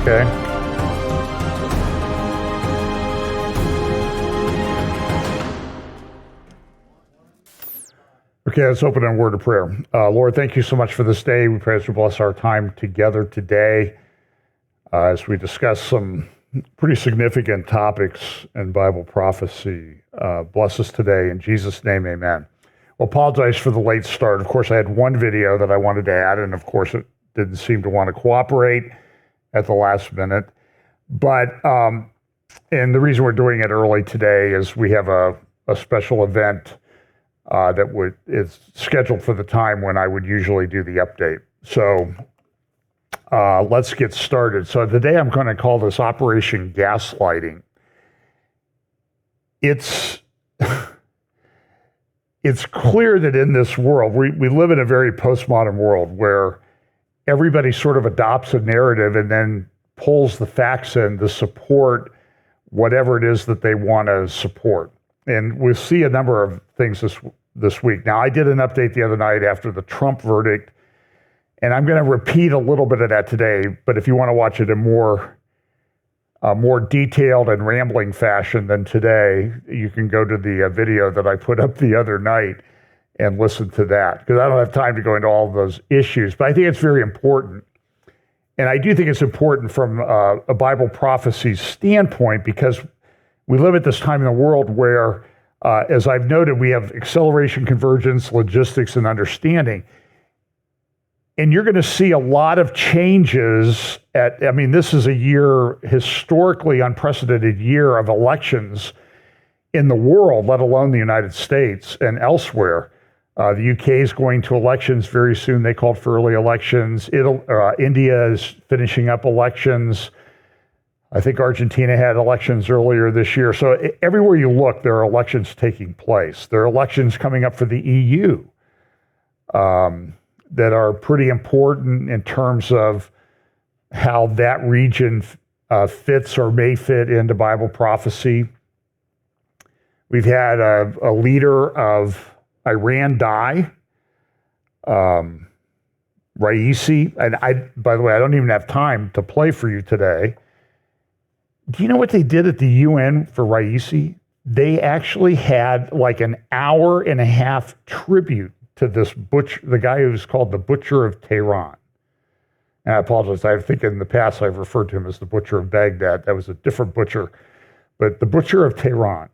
Okay. Okay, let's open in a word of prayer. Lord, thank you so much for this day. We pray that you bless our time together today as we discuss some pretty significant topics in Bible prophecy. Bless us today. In Jesus' name, amen. Well, apologize for the late start. Of course, I had one video that I wanted to add, and of course, it didn't seem to want to cooperate at the last minute. But, and the reason we're doing it early today is we have a special event that is scheduled for the time when I would usually do the update. So let's get started. So today I'm going to call this Operation Gaslighting. It's clear that in this world, we live in a very postmodern world where everybody sort of adopts a narrative and then pulls the facts in to support whatever it is that they want to support. And we'll see a number of things this week. Now, I did an update the other night after the Trump verdict, and I'm going to repeat a little bit of that today. But if you want to watch it in more detailed and rambling fashion than today, you can go to the video that I put up the other night and listen to that, because I don't have time to go into all of those issues. But I think it's very important. And I do think it's important from a Bible prophecy standpoint, because we live at this time in the world where, as I've noted, we have acceleration, convergence, logistics, and understanding. And you're going to see a lot of changes this is a historically unprecedented year of elections in the world, let alone the United States and elsewhere. The UK is going to elections very soon. They called for early elections. India is finishing up elections. I think Argentina had elections earlier this year. So everywhere you look, there are elections taking place. There are elections coming up for the EU that are pretty important in terms of how that region fits or may fit into Bible prophecy. We've had a leader of Iran die, Raisi, and by the way, I don't even have time to play for you today. Do you know what they did at the UN for Raisi? They actually had like an hour and a half tribute to this butcher, the guy who's called the Butcher of Tehran. And I apologize, I think in the past I've referred to him as the Butcher of Baghdad. That was a different butcher, but the Butcher of Tehran.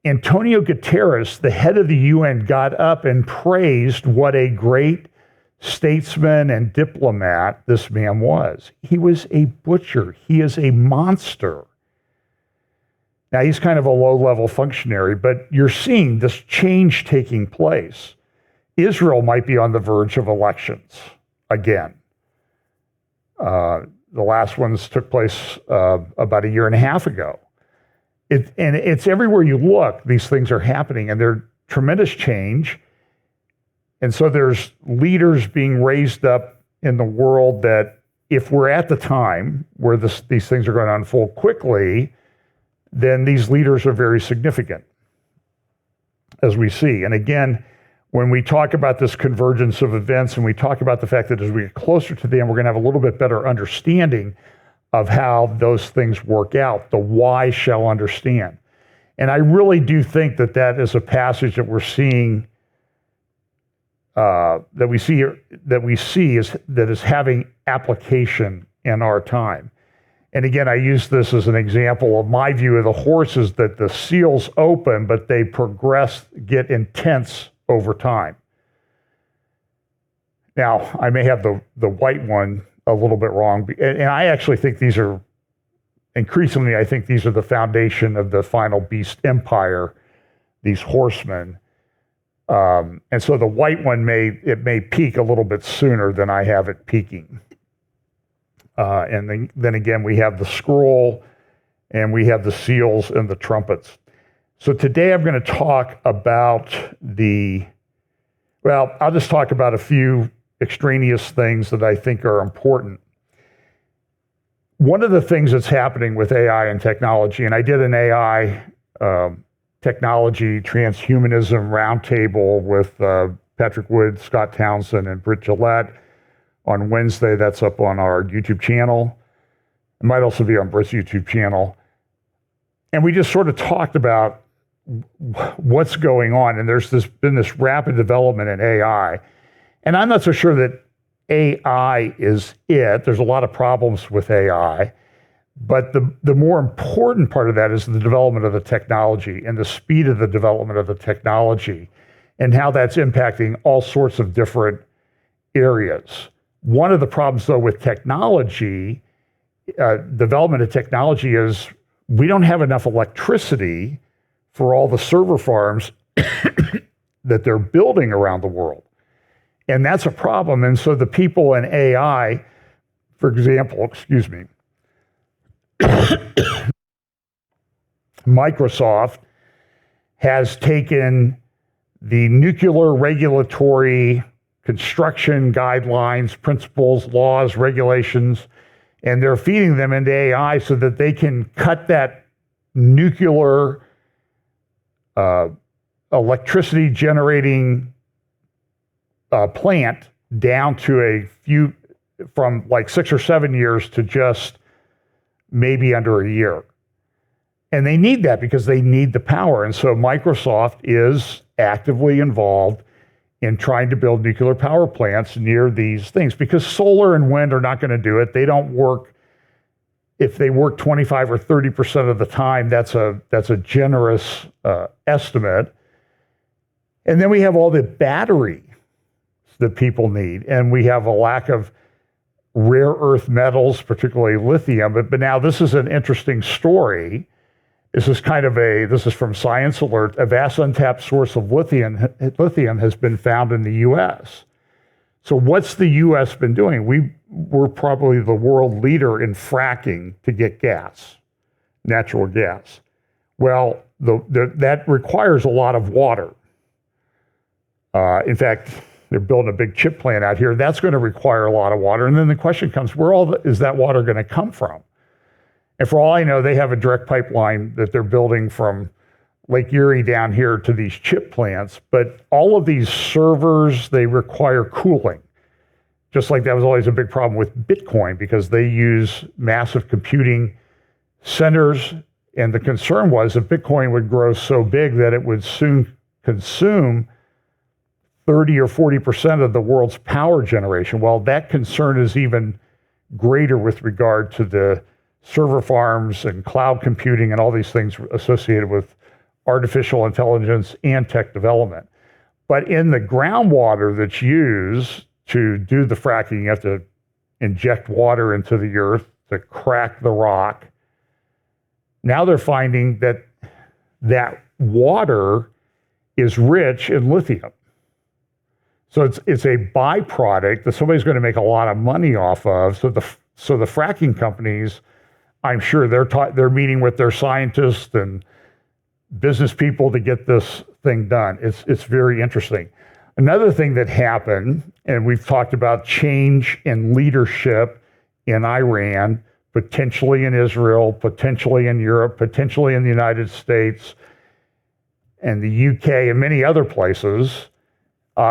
Antonio Guterres, the head of the UN, got up and praised what a great statesman and diplomat this man was. He was a butcher. He is a monster. Now, he's kind of a low-level functionary, but you're seeing this change taking place. Israel might be on the verge of elections again. The last ones took place about a year and a half ago. And it's everywhere you look, these things are happening, and they're tremendous change. And so there's leaders being raised up in the world that if we're at the time where these things are going to unfold quickly, then these leaders are very significant, as we see. And again, when we talk about this convergence of events and we talk about the fact that as we get closer to the end, we're going to have a little bit better understanding of how those things work out. The wise shall understand. And I really do think that that is a passage that we're seeing, that we see is having application in our time. And again, I use this as an example of my view of the horses, that the seals open, but they progress, get intense over time. Now, I may have the white one a little bit wrong, and I actually think these are, increasingly, I think these are the foundation of the final beast empire, these horsemen. And so the white one may peak a little bit sooner than I have it peaking. And then again, we have the scroll, and we have the seals and the trumpets. So today I'm going to talk about I'll just talk about a few extraneous things that I think are important. One of the things that's happening with AI and technology, and I did an AI technology transhumanism roundtable with Patrick Wood, Scott Townsend, and Britt Gillette on Wednesday. That's up on our YouTube channel. It might also be on Britt's YouTube channel. And we just sort of talked about what's going on. And there's been this rapid development in AI. And I'm not so sure that AI is it. There's a lot of problems with AI. But the more important part of that is the development of the technology and the speed of the development of the technology and how that's impacting all sorts of different areas. One of the problems, though, with technology, development of technology, is we don't have enough electricity for all the server farms that they're building around the world. And that's a problem. And so the people in AI, for example, Microsoft has taken the nuclear regulatory construction guidelines, principles, laws, regulations, and they're feeding them into AI so that they can cut that nuclear electricity generating plant down to a few, from like 6 or 7 years to just maybe under a year. And they need that because they need the power. And so Microsoft is actively involved in trying to build nuclear power plants near these things, because solar and wind are not going to do it. They don't work. If they work 25 or 30% of the time, that's a generous estimate. And then we have all the battery that people need. And we have a lack of rare earth metals, particularly lithium. But now this is an interesting story. This is from Science Alert. A vast untapped source of lithium has been found in the U.S. So what's the U.S. been doing? We're probably the world leader in fracking to get gas, natural gas. Well, that requires a lot of water. In fact, they're building a big chip plant out here. That's going to require a lot of water. And then the question comes, is that water going to come from? And for all I know, they have a direct pipeline that they're building from Lake Erie down here to these chip plants. But all of these servers, they require cooling. Just like that was always a big problem with Bitcoin, because they use massive computing centers. And the concern was that Bitcoin would grow so big that it would soon consume 30 or 40% of the world's power generation. Well, that concern is even greater with regard to the server farms and cloud computing and all these things associated with artificial intelligence and tech development. But in the groundwater that's used to do the fracking, you have to inject water into the earth to crack the rock. Now they're finding that water is rich in lithium. So it's a byproduct that somebody's going to make a lot of money off of. So the fracking companies, I'm sure they're meeting with their scientists and business people to get this thing done. It's very interesting. Another thing that happened, and we've talked about change in leadership in Iran, potentially in Israel, potentially in Europe, potentially in the United States and the UK and many other places.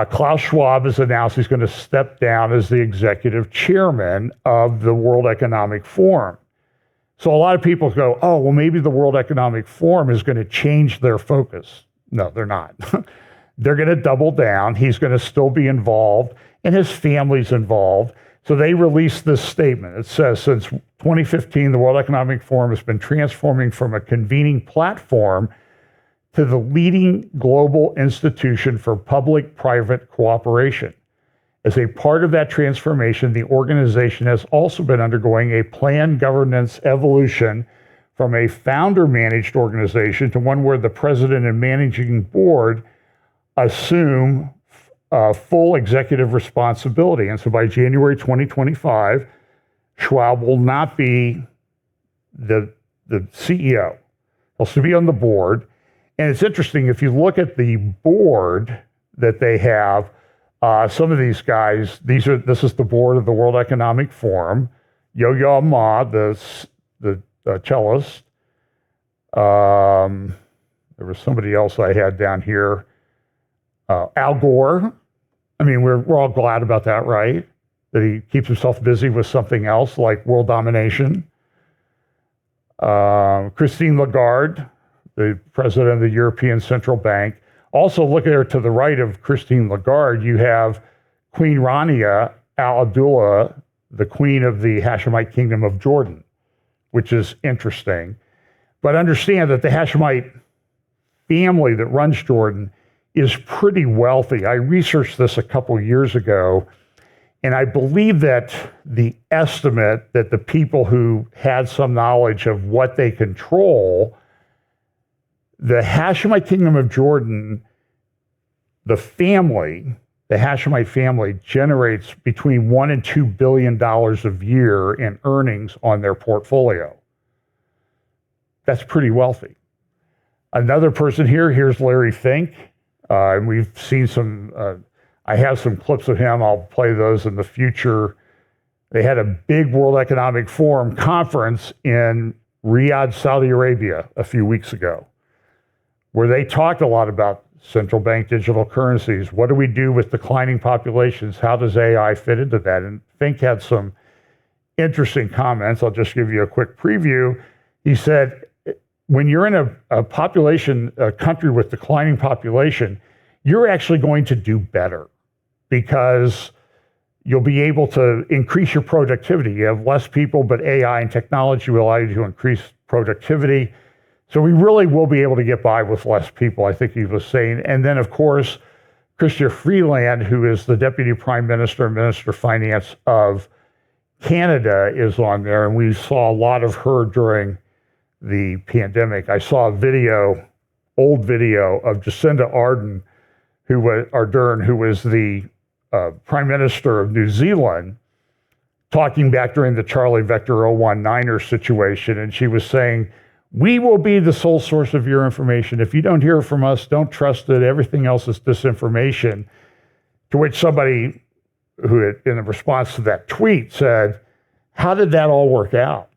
Klaus Schwab has announced he's going to step down as the executive chairman of the World Economic Forum. So a lot of people go, oh, well, maybe the World Economic Forum is going to change their focus. No, they're not. They're going to double down. He's going to still be involved, and his family's involved. So they released this statement. It says, since 2015, the World Economic Forum has been transforming from a convening platform to the leading global institution for public-private cooperation. As a part of that transformation, the organization has also been undergoing a planned governance evolution from a founder-managed organization to one where the president and managing board assume full executive responsibility. And so by January 2025, Schwab will not be the CEO. He'll still be on the board. And it's interesting, if you look at the board that they have, some of these guys, this is the board of the World Economic Forum. Yo-Yo Ma, the cellist. There was somebody else I had down here. Al Gore. I mean, we're all glad about that, right? that he keeps himself busy with something else like world domination. Christine Lagarde, the president of the European Central Bank. Also, look at her to the right of Christine Lagarde, you have Queen Rania Al Abdullah, the queen of the Hashemite Kingdom of Jordan, which is interesting. But understand that the Hashemite family that runs Jordan is pretty wealthy. I researched this a couple years ago, and I believe that the estimate that the people who had some knowledge of what they control, the Hashemite Kingdom of Jordan, the Hashemite family generates between $1 and $2 billion a year in earnings on their portfolio. That's pretty wealthy. Another person here's Larry Fink. And we've seen I have some clips of him. I'll play those in the future. They had a big World Economic Forum conference in Riyadh, Saudi Arabia a few weeks ago, where they talked a lot about central bank digital currencies. What do we do with declining populations? How does AI fit into that? And Fink had some interesting comments. I'll just give you a quick preview. He said, when you're in a country with declining population, you're actually going to do better because you'll be able to increase your productivity. You have less people, but AI and technology will allow you to increase productivity. So we really will be able to get by with less people, I think he was saying. And then, of course, Chrystia Freeland, who is the Deputy Prime Minister and Minister of Finance of Canada, is on there. And we saw a lot of her during the pandemic. I saw a old video of Jacinda Ardern, who was the Prime Minister of New Zealand, talking back during the Charlie Vector 019er situation. And she was saying, we will be the sole source of your information. If you don't hear from us, don't trust it. Everything else is disinformation. To which somebody who had, in response to that tweet, said, how did that all work out?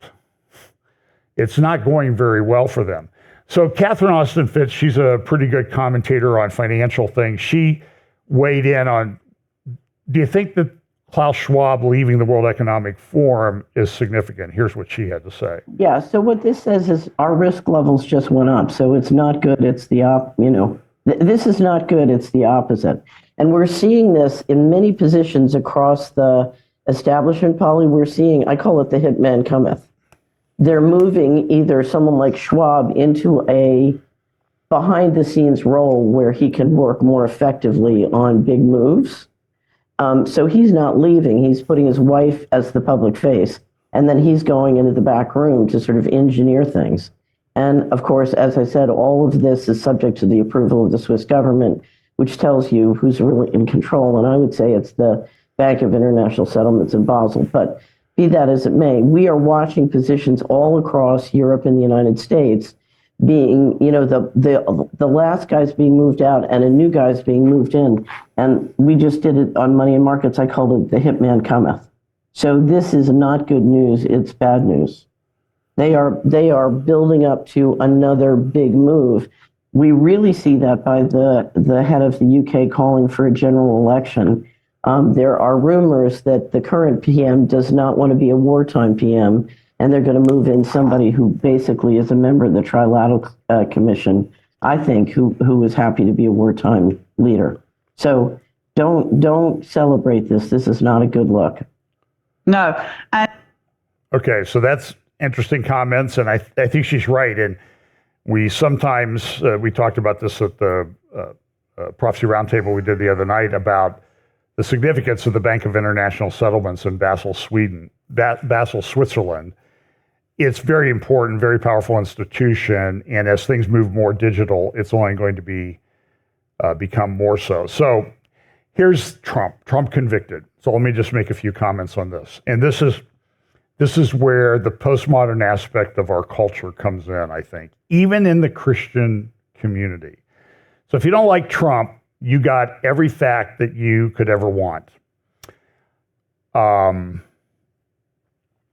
It's not going very well for them. So Catherine Austin Fitts, she's a pretty good commentator on financial things. She weighed in on, do you think that Klaus Schwab leaving the World Economic Forum is significant? Here's what she had to say. Yeah, so what this says is our risk levels just went up. So it's not good, it's the this is not good, it's the opposite. And we're seeing this in many positions across the establishment, Polly. We're seeing, I call it the hitman cometh. They're moving either someone like Schwab into a behind-the-scenes role where he can work more effectively on big moves. So he's not leaving. He's putting his wife as the public face, and then he's going into the back room to sort of engineer things. And of course, as I said, all of this is subject to the approval of the Swiss government, which tells you who's really in control. And I would say it's the Bank of International Settlements in Basel. But be that as it may, we are watching positions all across Europe and the United States being, the last guy's being moved out and a new guy's being moved in. And we just did it on Money and Markets. I called it the hitman cometh. So this is not good news. It's bad news. They are building up to another big move. We really see that by the head of the UK calling for a general election. There are rumors that the current PM does not want to be a wartime PM, and they're going to move in somebody who basically is a member of the Trilateral Commission, I think, who is happy to be a wartime leader. So don't celebrate this. This is not a good look. No. Okay, so that's interesting comments, and I think she's right. And we sometimes, we talked about this at the Prophecy Roundtable we did the other night about the significance of the Bank of International Settlements in Basel, Switzerland. It's very important, very powerful institution, and as things move more digital, it's only going to become more so. So here's Trump convicted. So let me just make a few comments on this. And this is where the postmodern aspect of our culture comes in, I think, even in the Christian community. So if you don't like Trump, you got every fact that you could ever want.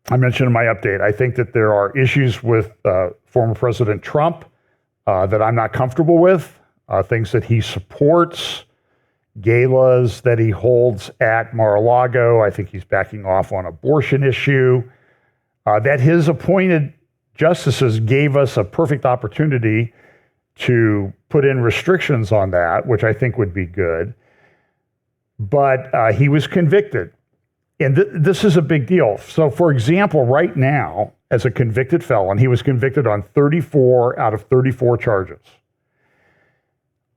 I mentioned in my update, I think that there are issues with former President Trump that I'm not comfortable with, things that he supports, galas that he holds at Mar-a-Lago. I think he's backing off on abortion issue. That his appointed justices gave us a perfect opportunity to put in restrictions on that, which I think would be good. But he was convicted. And this is a big deal. So, for example, right now, as a convicted felon, he was convicted on 34 out of 34 charges.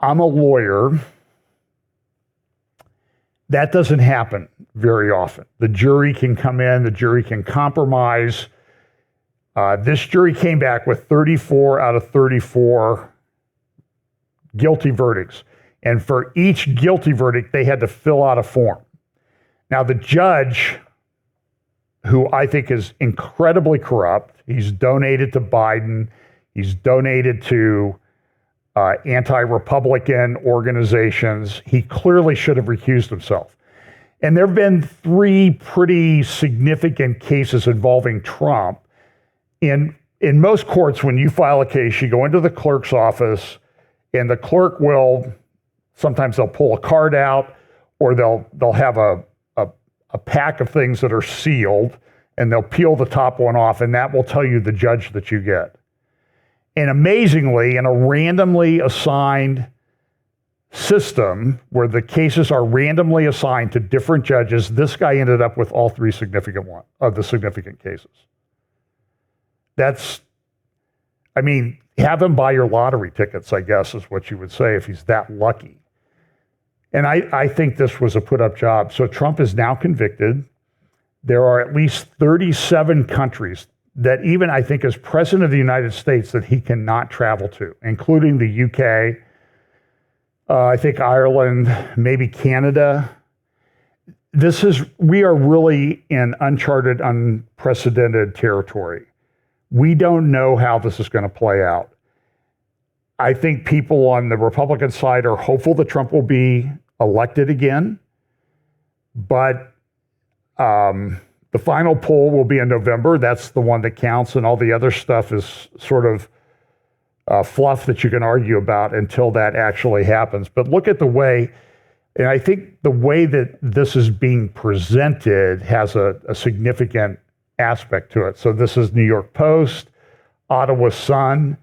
I'm a lawyer. That doesn't happen very often. The jury can come in, the jury can compromise. This jury came back with 34 out of 34 guilty verdicts. And for each guilty verdict, they had to fill out a form. Now, the judge, who I think is incredibly corrupt, he's donated to Biden, he's donated to anti-Republican organizations. He clearly should have recused himself. And there have been 3 pretty significant cases involving Trump. In most courts, when you file a case, you go into the clerk's office, and the clerk will, sometimes they'll pull a card out, or they'll have a pack of things that are sealed, and they'll peel the top one off, and that will tell you the judge that you get. And amazingly, in a randomly assigned system where the cases are randomly assigned to different judges, this guy ended up with all 3 significant cases. Have him buy your lottery tickets, I guess, is what you would say if he's that lucky. And I think this was a put-up job. So Trump is now convicted. There are at least 37 countries that even I think as president of the United States that he cannot travel to, including the UK, I think Ireland, maybe Canada. We are really in uncharted, unprecedented territory. We don't know how this is going to play out. I think people on the Republican side are hopeful that Trump will be elected again, but the final poll will be in November. That's the one that counts, and all the other stuff is sort of fluff that you can argue about until that actually happens. But look at the way, and I think the way that this is being presented has a significant aspect to it. So this is New York Post, Ottawa Sun.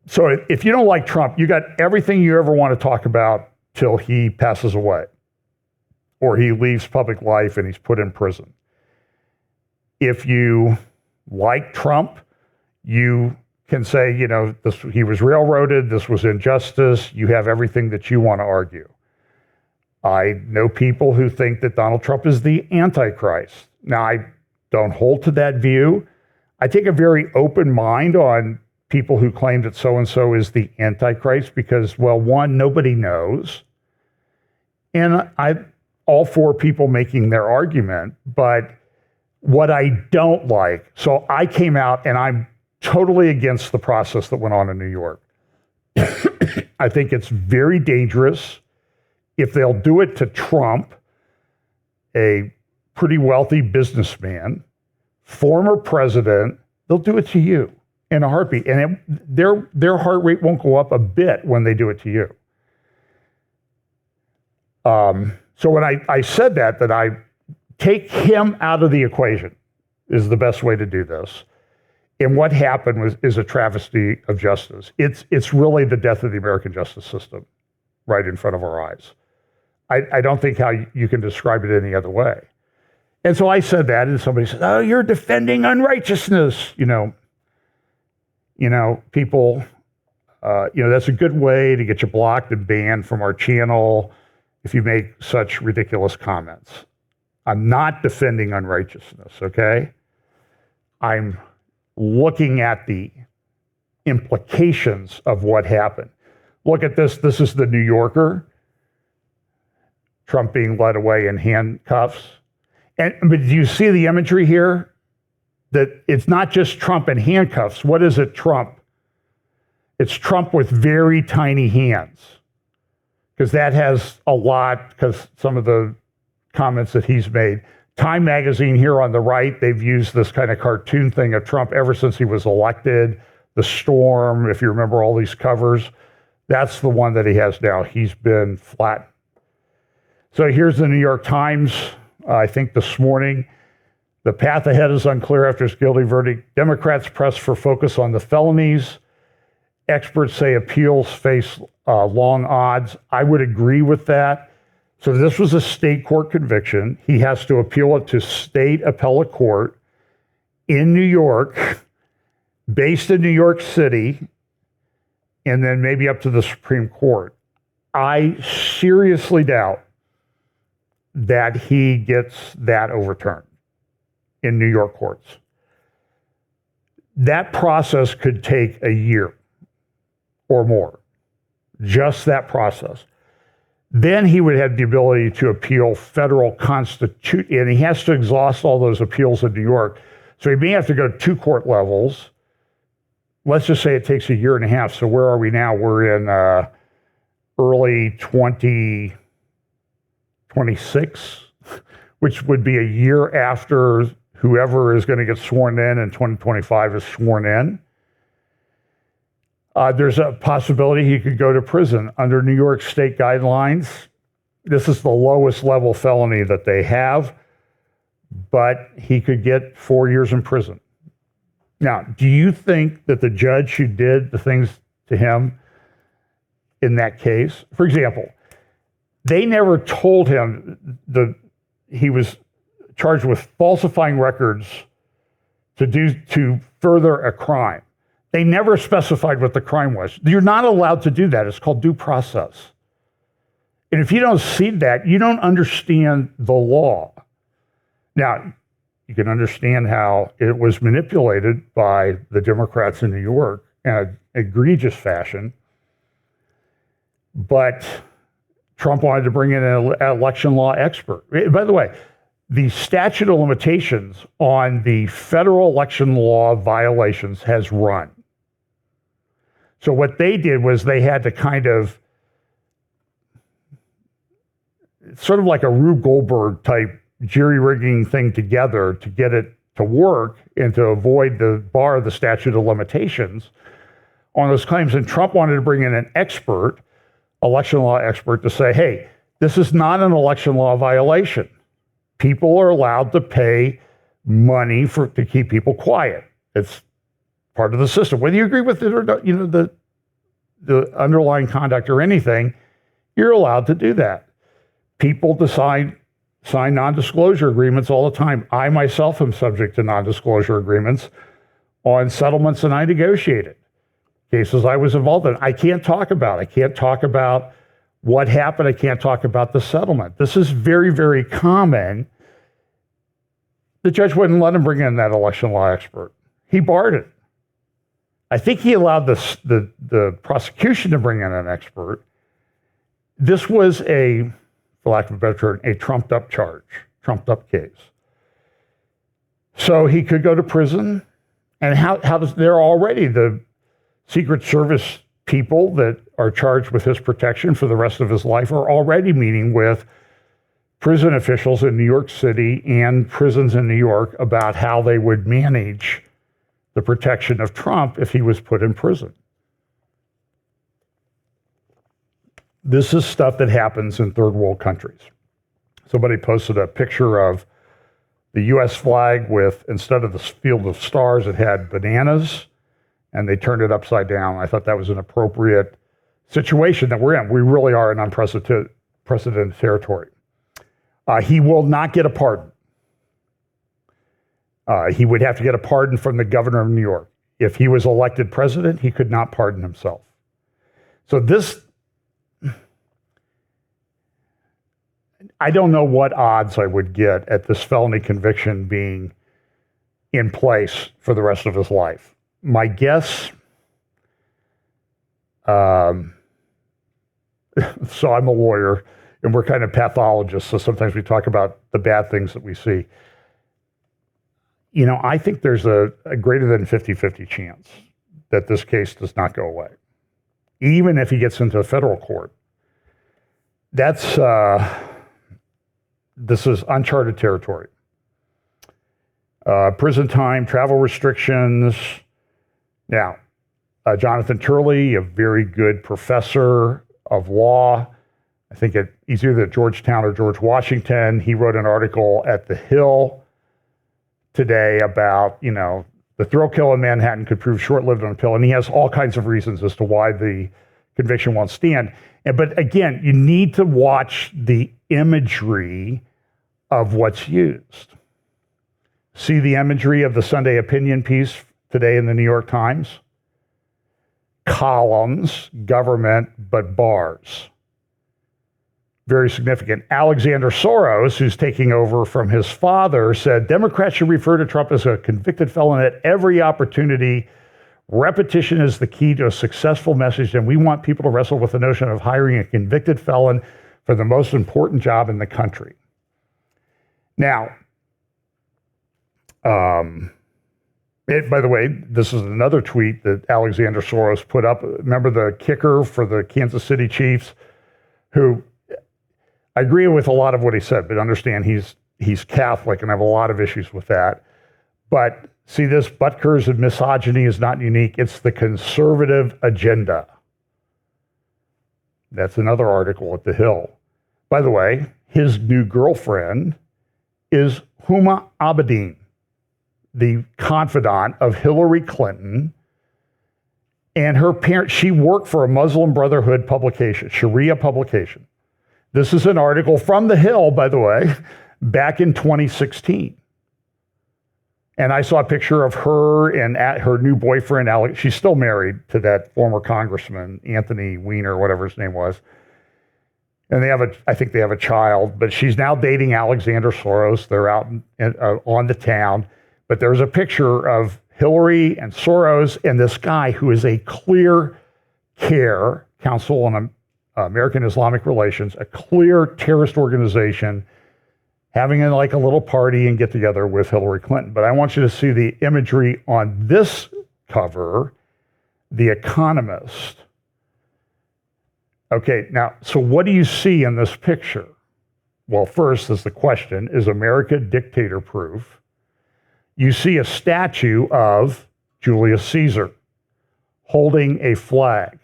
So if you don't like Trump, you got everything you ever want to talk about till he passes away or he leaves public life and he's put in prison. If you like Trump, you can say, he was railroaded, this was injustice, you have everything that you want to argue. I know people who think that Donald Trump is the Antichrist. Now, I don't hold to that view. I take a very open mind on people who claim that so-and-so is the Antichrist because, well, one, nobody knows. And I'm all for people making their argument, but what I don't like, so I came out and I'm totally against the process that went on in New York. I think it's very dangerous. If they'll do it to Trump, a pretty wealthy businessman, former president, they'll do it to you in a heartbeat. And their heart rate won't go up a bit when they do it to you. So when I said that I take him out of the equation is the best way to do this. And what happened is a travesty of justice. It's really the death of the American justice system right in front of our eyes. I don't think how you can describe it any other way. And so I said that, and somebody said, "Oh, you're defending unrighteousness." People, that's a good way to get you blocked and banned from our channel if you make such ridiculous comments. I'm not defending unrighteousness, okay? I'm looking at the implications of what happened. Look at this. This is the New Yorker. Trump being led away in handcuffs. But do you see the imagery here? That it's not just Trump in handcuffs. What is it, Trump? It's Trump with very tiny hands. Because that has a lot, because some of the comments that he's made. Time magazine here on the right, they've used this kind of cartoon thing of Trump ever since he was elected. The Storm, if you remember all these covers, that's the one that he has now. He's been flat. So here's the New York Times, I think this morning. The path ahead is unclear after his guilty verdict. Democrats press for focus on the felonies. Experts say appeals face long odds. I would agree with that. So this was a state court conviction. He has to appeal it to state appellate court in New York, based in New York City, and then maybe up to the Supreme Court. I seriously doubt that he gets that overturned in New York courts. That process could take a year or more, just that process. Then he would have the ability to appeal federal constitution, and he has to exhaust all those appeals in New York. So he may have to go 2 court levels. Let's just say it takes a year and a half. So where are we now? We're in early 2026, which would be a year after whoever is going to get sworn in 2025 is sworn in. There's a possibility he could go to prison. Under New York state guidelines, this is the lowest level felony that they have, but he could get 4 years in prison. Now, do you think that the judge who did the things to him in that case, for example, they never told him that he was charged with falsifying records to further a crime. They never specified what the crime was. You're not allowed to do that. It's called due process. And if you don't see that, you don't understand the law. Now, you can understand how it was manipulated by the Democrats in New York in an egregious fashion. But Trump wanted to bring in an election law expert. By the way, the statute of limitations on the federal election law violations has run. So what they did was they had to kind of, sort of like a Rube Goldberg type jury-rigging thing together to get it to work and to avoid the bar of the statute of limitations on those claims. And Trump wanted to bring in an expert, election law expert, to say, hey, this is not an election law violation. People are allowed to pay money to keep people quiet. It's part of the system. Whether you agree with it or not, the underlying conduct or anything, you're allowed to do that. People sign non-disclosure agreements all the time. I myself am subject to non-disclosure agreements on settlements that I negotiated. Cases I was involved in. I can't talk about. I can't talk about what happened. I can't talk about the settlement. This is very, very common. The judge wouldn't let him bring in that election law expert. He barred it. I think he allowed the prosecution to bring in an expert. This was for lack of a better term, a trumped up charge, trumped up case. So he could go to prison. And how does there already the Secret Service people that are charged with his protection for the rest of his life are already meeting with prison officials in New York City and prisons in New York about how they would manage the protection of Trump if he was put in prison. This is stuff that happens in third world countries. Somebody posted a picture of the U.S. flag with, instead of the field of stars, it had bananas, and they turned it upside down. I thought that was an appropriate situation that we're in. We really are in unprecedented territory. He will not get a pardon. He would have to get a pardon from the governor of New York. If he was elected president, he could not pardon himself. So this, I don't know what odds I would get at this felony conviction being in place for the rest of his life. My guess, so I'm a lawyer and we're kind of pathologists, so sometimes we talk about the bad things that we see. I think there's a greater than 50-50 chance that this case does not go away. Even if he gets into a federal court. This is uncharted territory. Prison time, travel restrictions. Now, Jonathan Turley, a very good professor of law, I think he's either at Georgetown or George Washington. He wrote an article at The Hill today about, the thrill kill in Manhattan could prove short-lived on a pill. And he has all kinds of reasons as to why the conviction won't stand. But again, you need to watch the imagery of what's used. See the imagery of the Sunday opinion piece today in the New York Times? Columns, government, but bars. Very significant. Alexander Soros, who's taking over from his father, said Democrats should refer to Trump as a convicted felon at every opportunity. Repetition is the key to a successful message, and we want people to wrestle with the notion of hiring a convicted felon for the most important job in the country. Now, by the way, this is another tweet that Alexander Soros put up. Remember the kicker for the Kansas City Chiefs, who I agree with a lot of what he said, but understand he's Catholic, and I have a lot of issues with that. But see, this Butker's and misogyny is not unique. It's the conservative agenda. That's another article at The Hill. By the way, his new girlfriend is Huma Abedin, the confidant of Hillary Clinton. And her parents, she worked for a Muslim Brotherhood publication, Sharia publication. This is an article from The Hill, by the way, back in 2016. And I saw a picture of her and her new boyfriend, Alex. She's still married to that former congressman, Anthony Weiner, whatever his name was. And I think they have a child, but she's now dating Alexander Soros. They're out on the town. But there's a picture of Hillary and Soros and this guy who is a Clear Care Council on American Islamic Relations, a clear terrorist organization, having a little party and get together with Hillary Clinton. But I want you to see the imagery on this cover, The Economist. Okay, now, so what do you see in this picture? Well, first is the question, is America dictator-proof? You see a statue of Julius Caesar holding a flag.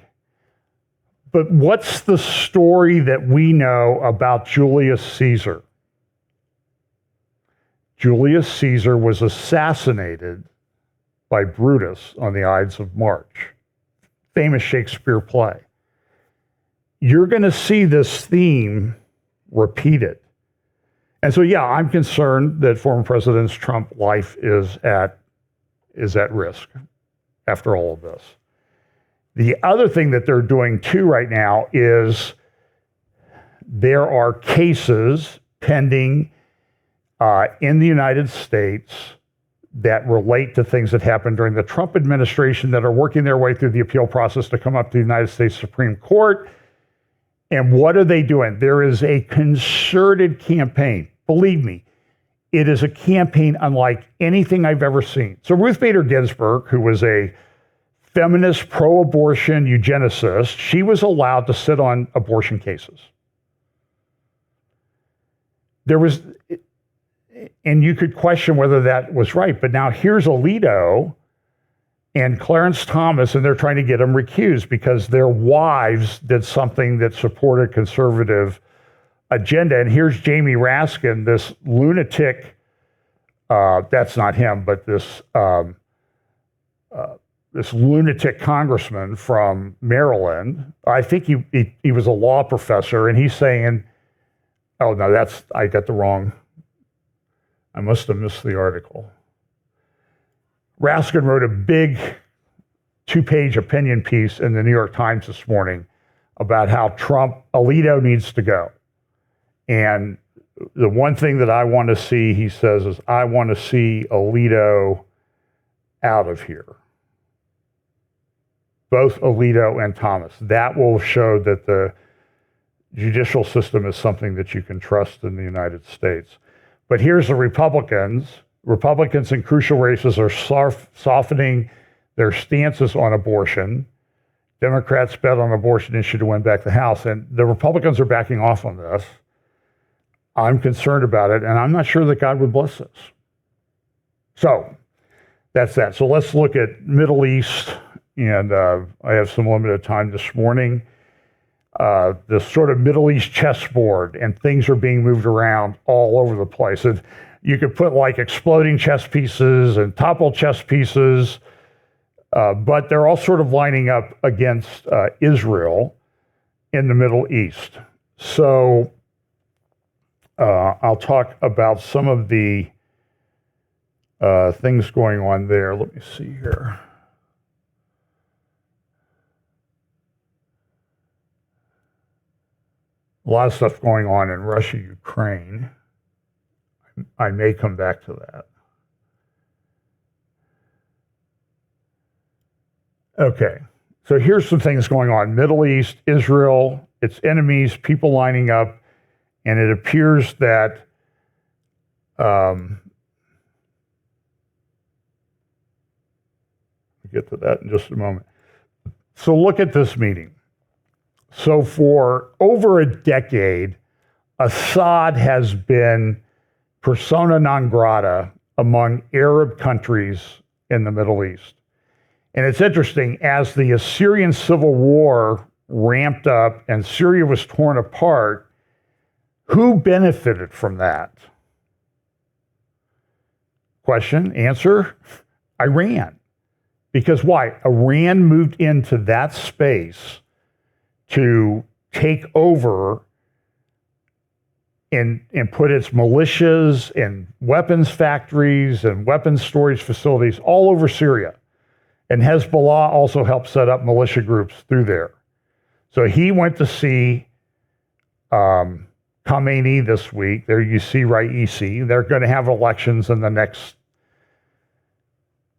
But what's the story that we know about Julius Caesar? Julius Caesar was assassinated by Brutus on the Ides of March. Famous Shakespeare play. You're going to see this theme repeated. And so, yeah, I'm concerned that former President Trump's life is at risk after all of this. The other thing that they're doing too right now is there are cases pending in the United States that relate to things that happened during the Trump administration that are working their way through the appeal process to come up to the United States Supreme Court. And what are they doing? There is a concerted campaign. Believe me, it is a campaign unlike anything I've ever seen. So Ruth Bader Ginsburg, who was a feminist, pro-abortion eugenicist, she was allowed to sit on abortion cases. And you could question whether that was right, but now here's Alito and Clarence Thomas, and they're trying to get them recused because their wives did something that supported conservative agenda. And here's Jamie Raskin, this lunatic, that's not him, but this lunatic congressman from Maryland. I think he was a law professor, and he's saying, oh, no, I got the wrong, I must have missed the article. Raskin wrote a big 2-page opinion piece in the New York Times this morning about how Alito needs to go. And the one thing that I want to see, he says, is I want to see Alito out of here. Both Alito and Thomas. That will show that the judicial system is something that you can trust in the United States. But here's the Republicans. Republicans in crucial races are softening their stances on abortion. Democrats bet on abortion issue to win back the House. And the Republicans are backing off on this. I'm concerned about it, and I'm not sure that God would bless this. So that's that. So let's look at Middle East, and I have some limited time this morning. this sort of Middle East chessboard, and things are being moved around all over the place. And you could put like exploding chess pieces and toppled chess pieces, but they're all sort of lining up against Israel in the Middle East. So I'll talk about some of the things going on there. Let me see here. A lot of stuff going on in Russia, Ukraine. I may come back to that. Okay, so here's some things going on. Middle East, Israel, its enemies, people lining up, and it appears that we'll get to that in just a moment. So look at this meeting. So for over a decade, Assad has been persona non grata among Arab countries in the Middle East. And it's interesting, as the Assyrian civil war ramped up and Syria was torn apart, who benefited from that? Question, answer, Iran. Because why? Iran moved into that space to take over and put its militias and weapons factories and weapons storage facilities all over Syria. And Hezbollah also helped set up militia groups through there. So he went to see Khamenei this week. There you see Raisi. They're going to have elections in the next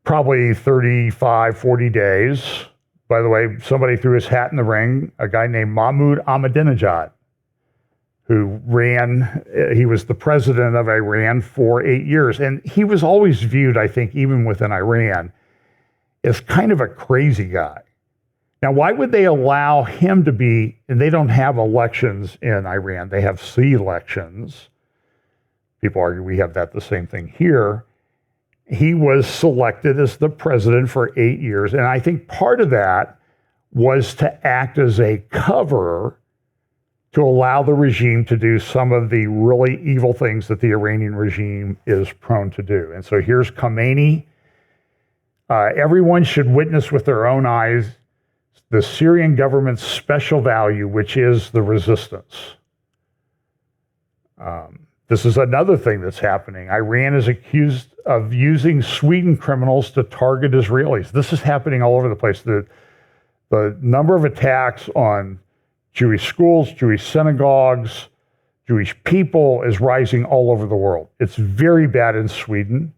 probably 35, 40 days. By the way, somebody threw his hat in the ring, a guy named Mahmoud Ahmadinejad, who he was the president of Iran for 8 years. And he was always viewed, I think, even within Iran, as kind of a crazy guy. Now, why would they allow him to be, and they don't have elections in Iran, they have elections. People argue we have the same thing here. He was selected as the president for 8 years. And I think part of that was to act as a cover to allow the regime to do some of the really evil things that the Iranian regime is prone to do. And so here's Khamenei. Everyone should witness with their own eyes the Syrian government's special value, which is the resistance. This is another thing that's happening. Iran is accused of using Sweden criminals to target Israelis. This is happening all over the place. The number of attacks on Jewish schools, Jewish synagogues, Jewish people is rising all over the world. It's very bad in Sweden.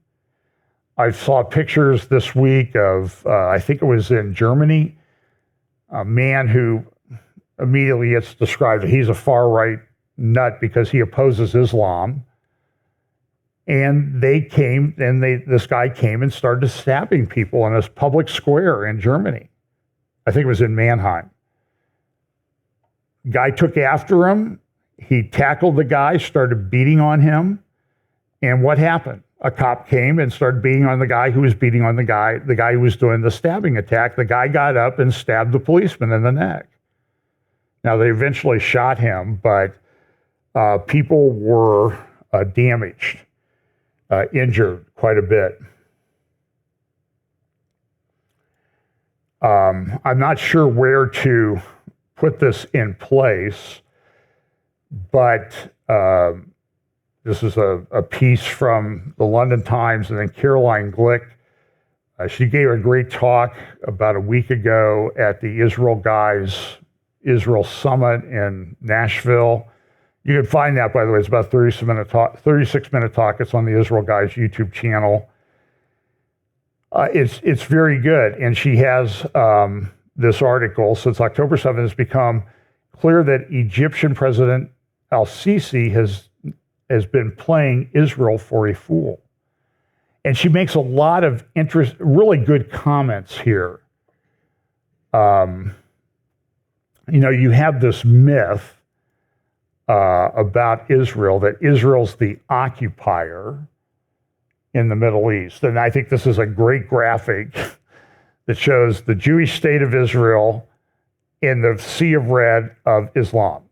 I saw pictures this week of, I think it was in Germany, a man who immediately gets described, he's a far-right nut because he opposes Islam. And this guy came and started stabbing people in this public square in Germany. I think it was in Mannheim. Guy took after him. He tackled the guy, started beating on him. And what happened? A cop came and started beating on the guy who was beating on the guy who was doing the stabbing attack. The guy got up and stabbed the policeman in the neck. Now, they eventually shot him, but people were damaged, injured quite a bit. I'm not sure where to put this in place, but this is a piece from the London Times, and then Caroline Glick. She gave a great talk about a week ago at the Israel Summit in Nashville. You can find that, by the way. It's about 36-minute talk. It's on the Israel Guys YouTube channel. It's very good, and she has this article. Since October 7th, it's become clear that Egyptian President al-Sisi has been playing Israel for a fool. And she makes a lot of really good comments here. You have this myth about Israel, that Israel's the occupier in the Middle East. And I think this is a great graphic that shows the Jewish state of Israel in the sea of red of Islam.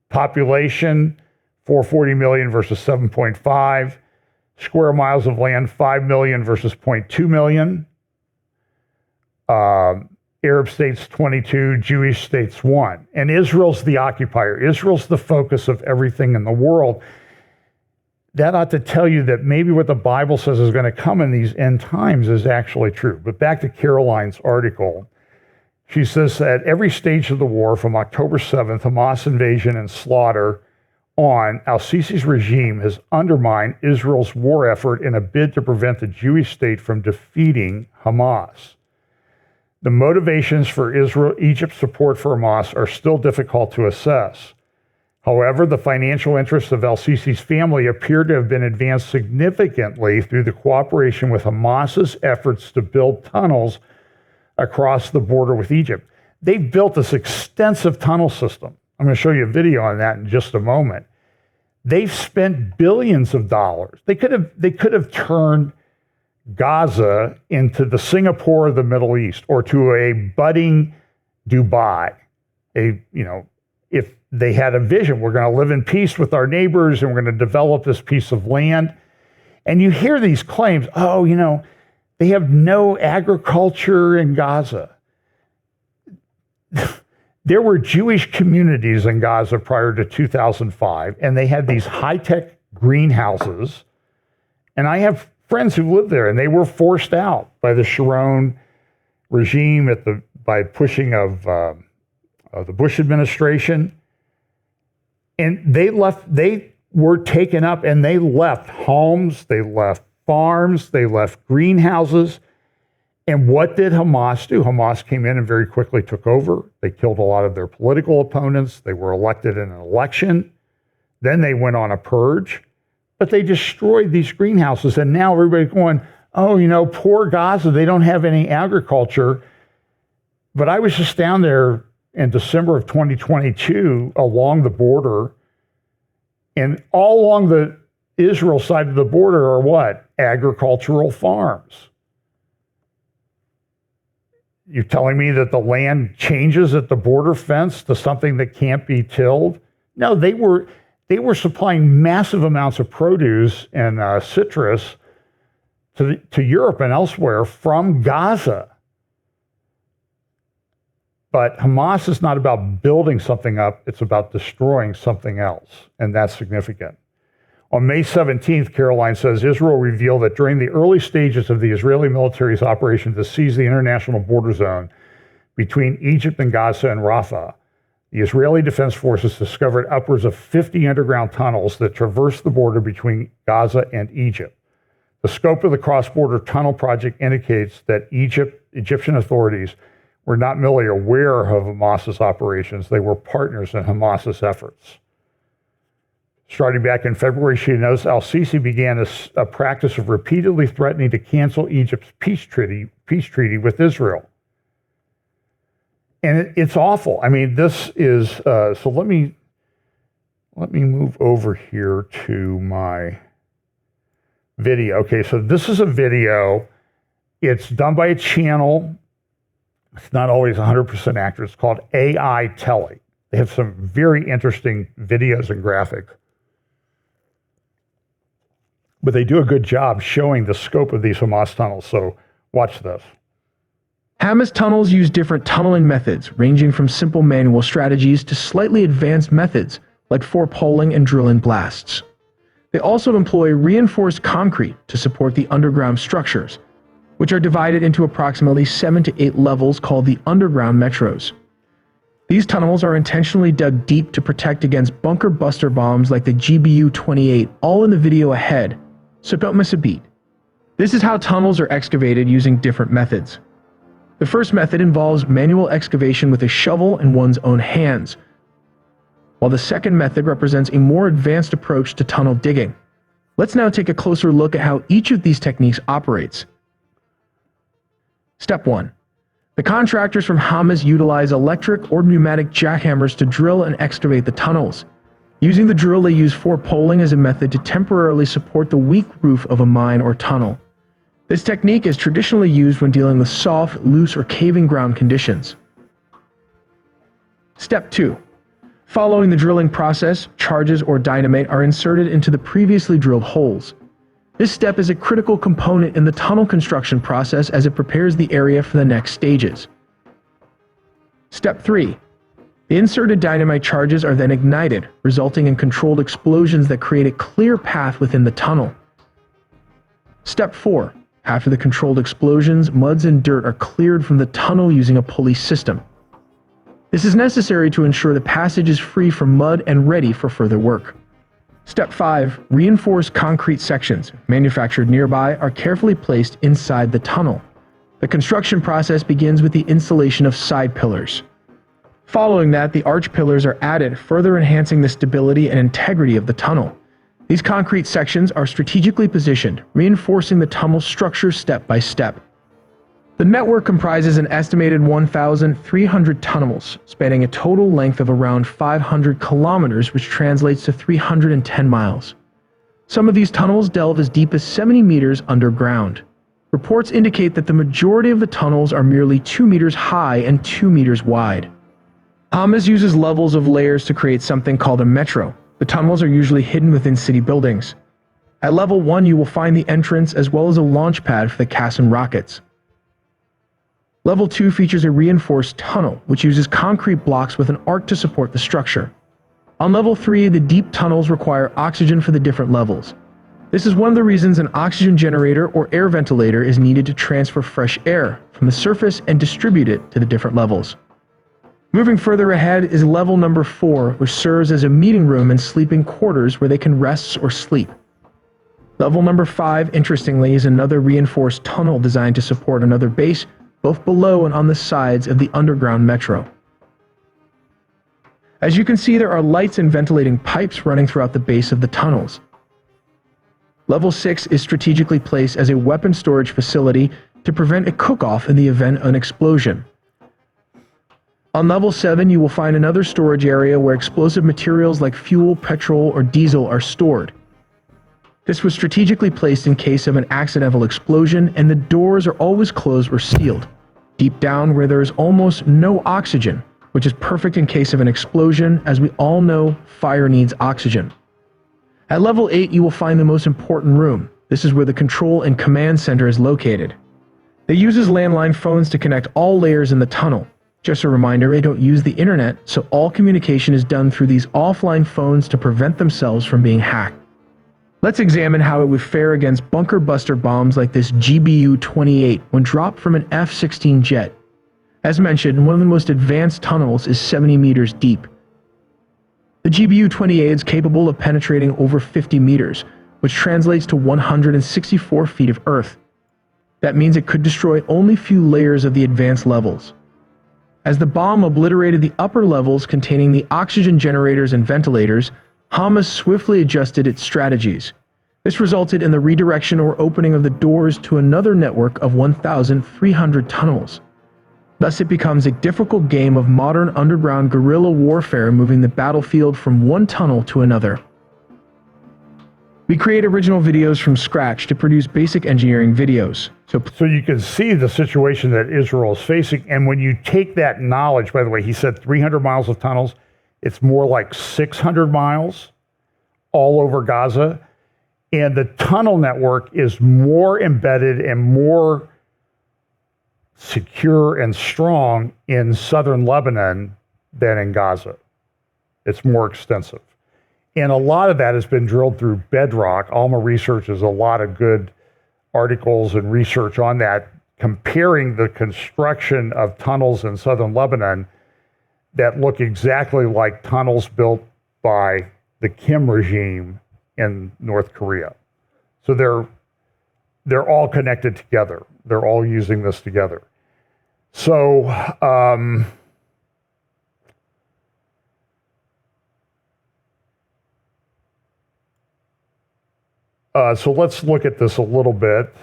Population, 440 million versus 7.5. Square miles of land, 5 million versus 0.2 million. Arab states 22, Jewish states 1. And Israel's the occupier. Israel's the focus of everything in the world. That ought to tell you that maybe what the Bible says is going to come in these end times is actually true. But back to Caroline's article. She says that at every stage of the war, from October 7th, Hamas invasion and slaughter on, al-Sisi's regime has undermined Israel's war effort in a bid to prevent the Jewish state from defeating Hamas. The motivations for Egypt's support for Hamas are still difficult to assess. However, the financial interests of al-Sisi's family appear to have been advanced significantly through the cooperation with Hamas's efforts to build tunnels across the border with Egypt. They've built this extensive tunnel system. I'm going to show you a video on that in just a moment. They've spent billions of dollars. They could have turned Gaza into the Singapore of the Middle East, or to a budding Dubai. If they had a vision, we're going to live in peace with our neighbors and we're going to develop this piece of land. And you hear these claims, they have no agriculture in Gaza. There were Jewish communities in Gaza prior to 2005, and they had these high-tech greenhouses. And I have friends who lived there, and they were forced out by the Sharon regime by pushing of the Bush administration. And they were taken up, and they left homes, they left farms, they left greenhouses. And what did Hamas do? Hamas came in and very quickly took over. They killed a lot of their political opponents. They were elected in an election. Then they went on a purge. But they destroyed these greenhouses. And now everybody's going, poor Gaza, they don't have any agriculture. But I was just down there in December of 2022 along the border. And all along the Israel side of the border are what? Agricultural farms. You're telling me that the land changes at the border fence to something that can't be tilled? No, they were supplying massive amounts of produce and citrus to Europe and elsewhere from Gaza. But Hamas is not about building something up, it's about destroying something else, and that's significant. On May 17th, Caroline says, Israel revealed that during the early stages of the Israeli military's operation to seize the international border zone between Egypt and Gaza and Rafah, the Israeli Defense Forces discovered upwards of 50 underground tunnels that traverse the border between Gaza and Egypt. The scope of the cross-border tunnel project indicates that Egyptian authorities were not merely aware of Hamas's operations, they were partners in Hamas's efforts. Starting back in February, she knows al-Sisi began a practice of repeatedly threatening to cancel Egypt's peace treaty with Israel. And it's awful. I mean, this is, so let me move over here to my video. Okay, so this is a video. It's done by a channel. It's not always 100% accurate. It's called AI Telly. They have some very interesting videos and graphics. But they do a good job showing the scope of these Hamas tunnels. So watch this. Hamas tunnels use different tunneling methods, ranging from simple manual strategies to slightly advanced methods, like forepoling and drill-in blasts. They also employ reinforced concrete to support the underground structures, which are divided into approximately 7 to 8 levels called the underground metros. These tunnels are intentionally dug deep to protect against bunker buster bombs like the GBU-28, all in the video ahead, so don't miss a beat. This is how tunnels are excavated using different methods. The first method involves manual excavation with a shovel in one's own hands, while the second method represents a more advanced approach to tunnel digging. Let's now take a closer look at how each of these techniques operates. Step 1. The contractors from Hamas utilize electric or pneumatic jackhammers to drill and excavate the tunnels. Using the drill, they use forepoling as a method to temporarily support the weak roof of a mine or tunnel. This technique is traditionally used when dealing with soft, loose, or caving ground conditions. Step 2. Following the drilling process, charges or dynamite are inserted into the previously drilled holes. This step is a critical component in the tunnel construction process as it prepares the area for the next stages. Step 3. The inserted dynamite charges are then ignited, resulting in controlled explosions that create a clear path within the tunnel. Step 4. After the controlled explosions, muds and dirt are cleared from the tunnel using a pulley system. This is necessary to ensure the passage is free from mud and ready for further work. Step 5. Reinforced concrete sections, manufactured nearby, are carefully placed inside the tunnel. The construction process begins with the installation of side pillars. Following that, the arch pillars are added, further enhancing the stability and integrity of the tunnel. These concrete sections are strategically positioned, reinforcing the tunnel structure step by step. The network comprises an estimated 1,300 tunnels, spanning a total length of around 500 kilometers, which translates to 310 miles. Some of these tunnels delve as deep as 70 meters underground. Reports indicate that the majority of the tunnels are merely 2 meters high and 2 meters wide. Hamas uses levels of layers to create something called a metro. The tunnels are usually hidden within city buildings. At level 1, you will find the entrance as well as a launch pad for the Qassam rockets. Level 2 features a reinforced tunnel, which uses concrete blocks with an arc to support the structure. On level 3, the deep tunnels require oxygen for the different levels. This is one of the reasons an oxygen generator or air ventilator is needed to transfer fresh air from the surface and distribute it to the different levels. Moving further ahead is level number 4, which serves as a meeting room and sleeping quarters where they can rest or sleep. Level number 5, interestingly, is another reinforced tunnel designed to support another base, both below and on the sides of the underground metro. As you can see, there are lights and ventilating pipes running throughout the base of the tunnels. Level 6 is strategically placed as a weapon storage facility to prevent a cook-off in the event of an explosion. On level 7, you will find another storage area where explosive materials like fuel, petrol, or diesel are stored. This was strategically placed in case of an accidental explosion, and the doors are always closed or sealed, deep down where there is almost no oxygen, which is perfect in case of an explosion, as we all know fire needs oxygen. At level 8, you will find the most important room. This is where the control and command center is located. It uses landline phones to connect all layers in the tunnel. Just a reminder, they don't use the internet, so all communication is done through these offline phones to prevent themselves from being hacked. Let's examine how it would fare against bunker buster bombs like this GBU-28 when dropped from an F-16 jet. As mentioned, one of the most advanced tunnels is 70 meters deep. The GBU-28 is capable of penetrating over 50 meters, which translates to 164 feet of earth. That means it could destroy only few layers of the advanced levels. As the bomb obliterated the upper levels containing the oxygen generators and ventilators, Hamas swiftly adjusted its strategies. This resulted in the redirection or opening of the doors to another network of 1,300 tunnels. Thus it becomes a difficult game of modern underground guerrilla warfare, moving the battlefield from one tunnel to another. We create original videos from scratch to produce basic engineering videos. So you can see the situation that Israel is facing. And when you take that knowledge, by the way, he said 300 miles of tunnels, it's more like 600 miles all over Gaza. And the tunnel network is more embedded and more secure and strong in southern Lebanon than in Gaza. It's more extensive. And a lot of that has been drilled through bedrock. Alma Research has a lot of good articles and research on that, comparing the construction of tunnels in southern Lebanon that look exactly like tunnels built by the Kim regime in North Korea. So they're all connected together. They're all using this together. So so let's look at this a little bit.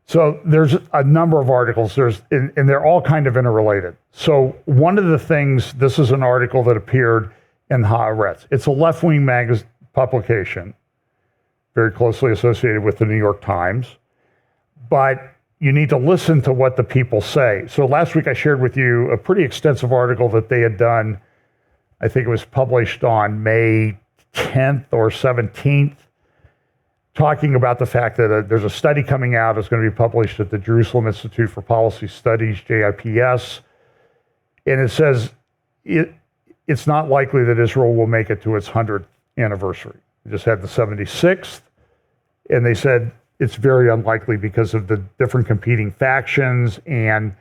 So there's a number of articles, and they're all kind of interrelated. So one of the things, this is an article that appeared in Haaretz. It's a left-wing publication, very closely associated with the New York Times. But you need to listen to what the people say. So last week I shared with you a pretty extensive article that they had done. I think it was published on May 10th or 17th, talking about the fact that there's a study coming out. It's going to be published at the Jerusalem Institute for Policy Studies, JIPS. And it says it's not likely that Israel will make it to its 100th anniversary. We just had the 76th, and they said it's very unlikely because of the different competing factions and,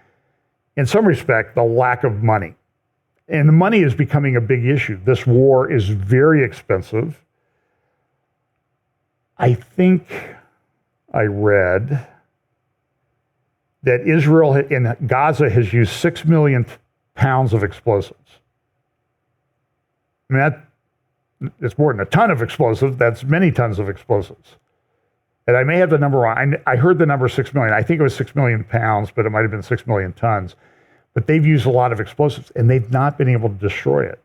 in some respect, the lack of money. And the money is becoming a big issue. This war is very expensive. I think I read that Israel in Gaza has used 6 million pounds of explosives. I mean, it's more than a ton of explosives. That's many tons of explosives. And I may have the number wrong. I heard the number 6 million. I think it was 6 million pounds, but it might have been 6 million tons. But they've used a lot of explosives, and they've not been able to destroy it.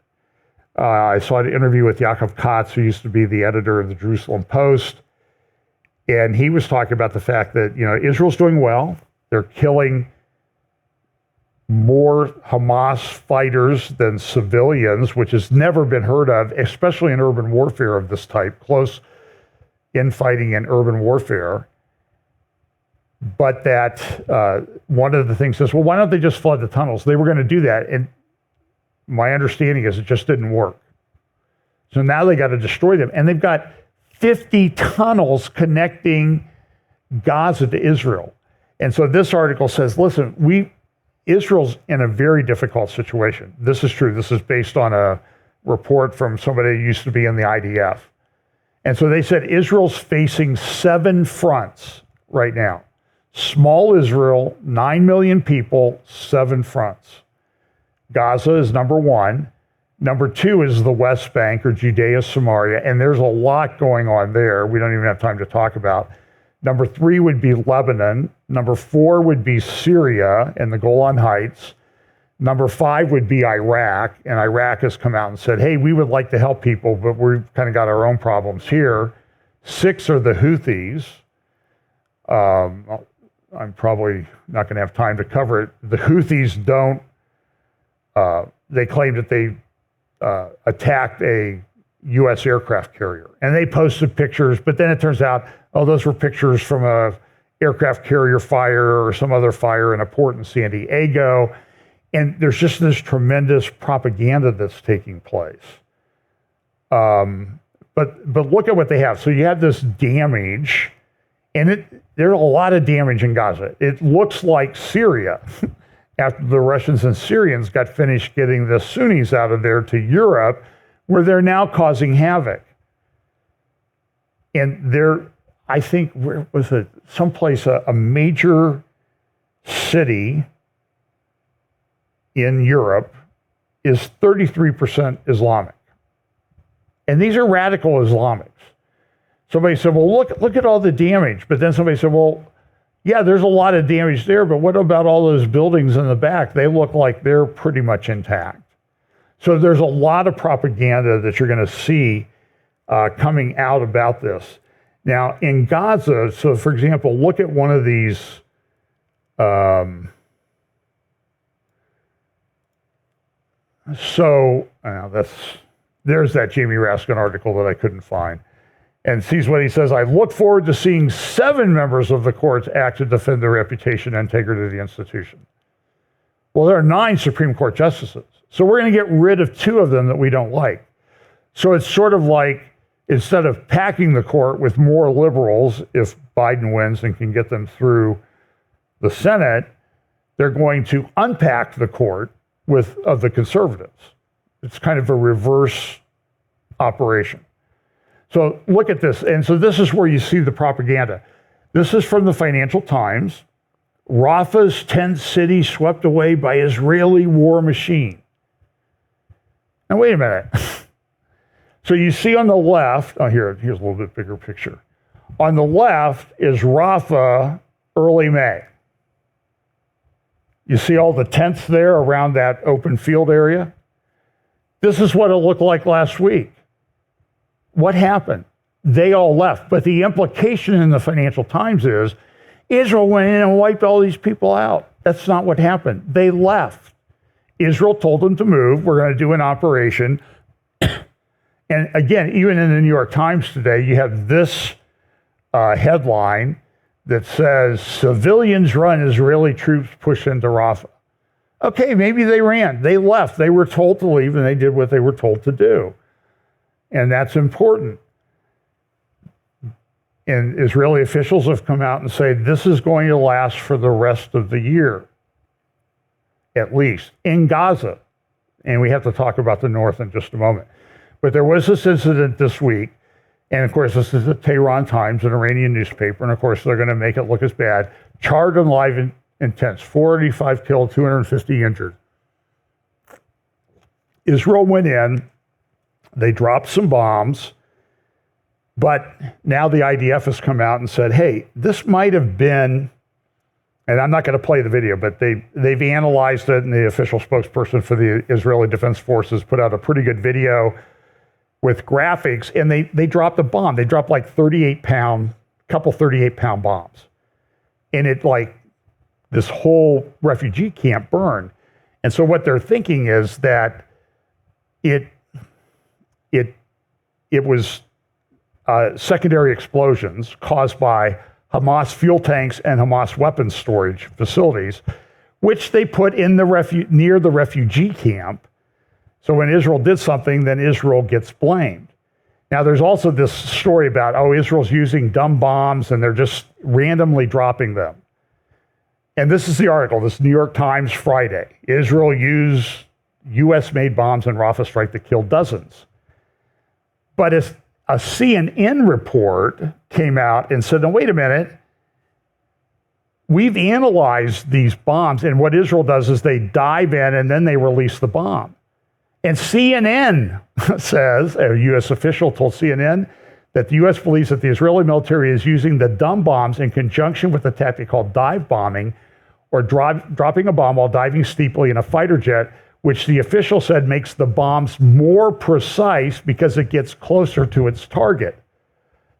I saw an interview with Yaakov Katz, who used to be the editor of the Jerusalem Post, and he was talking about the fact that, Israel's doing well. They're killing more Hamas fighters than civilians, which has never been heard of, especially in urban warfare of this type, close infighting in urban warfare. But that one of the things is, well, why don't they just flood the tunnels? They were going to do that, and my understanding is it just didn't work. So now they got to destroy them, and they've got 50 tunnels connecting Gaza to Israel. And so this article says, listen, Israel's in a very difficult situation. This is true. This is based on a report from somebody who used to be in the IDF. And so they said Israel's facing 7 fronts right now. Small Israel, 9 million people, 7 fronts. Gaza is number 1. Number 2 is the West Bank or Judea, Samaria, and there's a lot going on there we don't even have time to talk about. Number 3 would be Lebanon. Number 4 would be Syria and the Golan Heights. Number 5 would be Iraq, and Iraq has come out and said, hey, we would like to help people, but we've kind of got our own problems here. 6 are the Houthis. I'm probably not going to have time to cover it. The Houthis they claim that they attacked a U.S. aircraft carrier. And they posted pictures, but then it turns out, those were pictures from a aircraft carrier fire or some other fire in a port in San Diego. And there's just this tremendous propaganda that's taking place. But look at what they have. So you have this damage, and there's a lot of damage in Gaza. It looks like Syria. After the Russians and Syrians got finished getting the Sunnis out of there to Europe, where they're now causing havoc. And I think, where was it? Someplace, a major city in Europe is 33% Islamic. And these are radical Islamics. Somebody said, well, look at all the damage. But then somebody said, well, yeah, there's a lot of damage there, but what about all those buildings in the back? They look like they're pretty much intact. So there's a lot of propaganda that you're going to see coming out about this. Now, in Gaza, so for example, look at one of these there's that Jamie Raskin article that I couldn't find. And sees what he says, I look forward to seeing 7 members of the courts act to defend the reputation and integrity of the institution. Well, there are 9 Supreme Court justices. So we're going to get rid of 2 of them that we don't like. So it's sort of like, instead of packing the court with more liberals, if Biden wins and can get them through the Senate, they're going to unpack the court of the conservatives. It's kind of a reverse operation. So look at this. And so this is where you see the propaganda. This is from the Financial Times. Rafah's 10th city swept away by Israeli war machine. Now, wait a minute. So you see on the left, here's a little bit bigger picture. On the left is Rafah early May. You see all the tents there around that open field area? This is what it looked like last week. What happened? They all left. But the implication in the Financial Times is Israel went in and wiped all these people out. That's not what happened. They left. Israel told them to move. We're going to do an operation. And again, even in the New York Times today, you have this headline that says, civilians run, Israeli troops push into Rafah. Okay, maybe they ran. They left. They were told to leave, and they did what they were told to do. And that's important. And Israeli officials have come out and said, this is going to last for the rest of the year, at least, in Gaza. And we have to talk about the north in just a moment. But there was this incident this week, and of course, this is the Tehran Times, an Iranian newspaper, and of course, they're going to make it look as bad. Charred and live intense, 485 killed, 250 injured. Israel went in, they dropped some bombs, but now the IDF has come out and said, hey, this might have been, and I'm not going to play the video, but they've analyzed it, and the official spokesperson for the Israeli Defense Forces put out a pretty good video with graphics, and they dropped a bomb. They dropped like 38-pound bombs. And it like, this whole refugee camp burned. And so what they're thinking is that it was secondary explosions caused by Hamas fuel tanks and Hamas weapons storage facilities, which they put in the near the refugee camp. So when Israel did something, then Israel gets blamed. Now, there's also this story about, Israel's using dumb bombs and they're just randomly dropping them. And this is the article, this New York Times Friday. Israel used U.S.-made bombs in Rafah strike that killed dozens. But a CNN report came out and said, no, wait a minute. We've analyzed these bombs, and what Israel does is they dive in and then they release the bomb. And CNN says, a U.S. official told CNN that the U.S. believes that the Israeli military is using the dumb bombs in conjunction with a tactic called dive bombing, or dropping a bomb while diving steeply in a fighter jet, which the official said makes the bombs more precise because it gets closer to its target.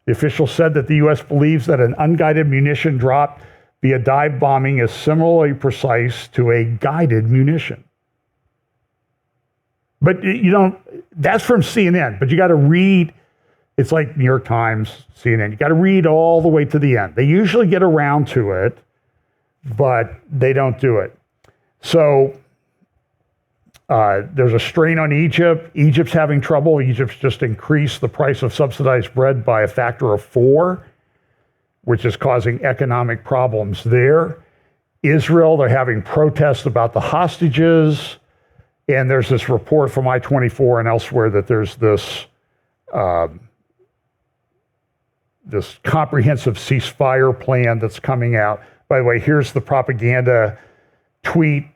The official said that the U.S. believes that an unguided munition drop via dive bombing is similarly precise to a guided munition. But that's from CNN, but you got to read, it's like New York Times, CNN, you got to read all the way to the end. They usually get around to it, but they don't do it. So there's a strain on Egypt. Egypt's having trouble. Egypt's just increased the price of subsidized bread by a factor of 4, which is causing economic problems there. Israel, they're having protests about the hostages. And there's this report from I-24 and elsewhere that there's this this comprehensive ceasefire plan that's coming out. By the way, here's the propaganda tweet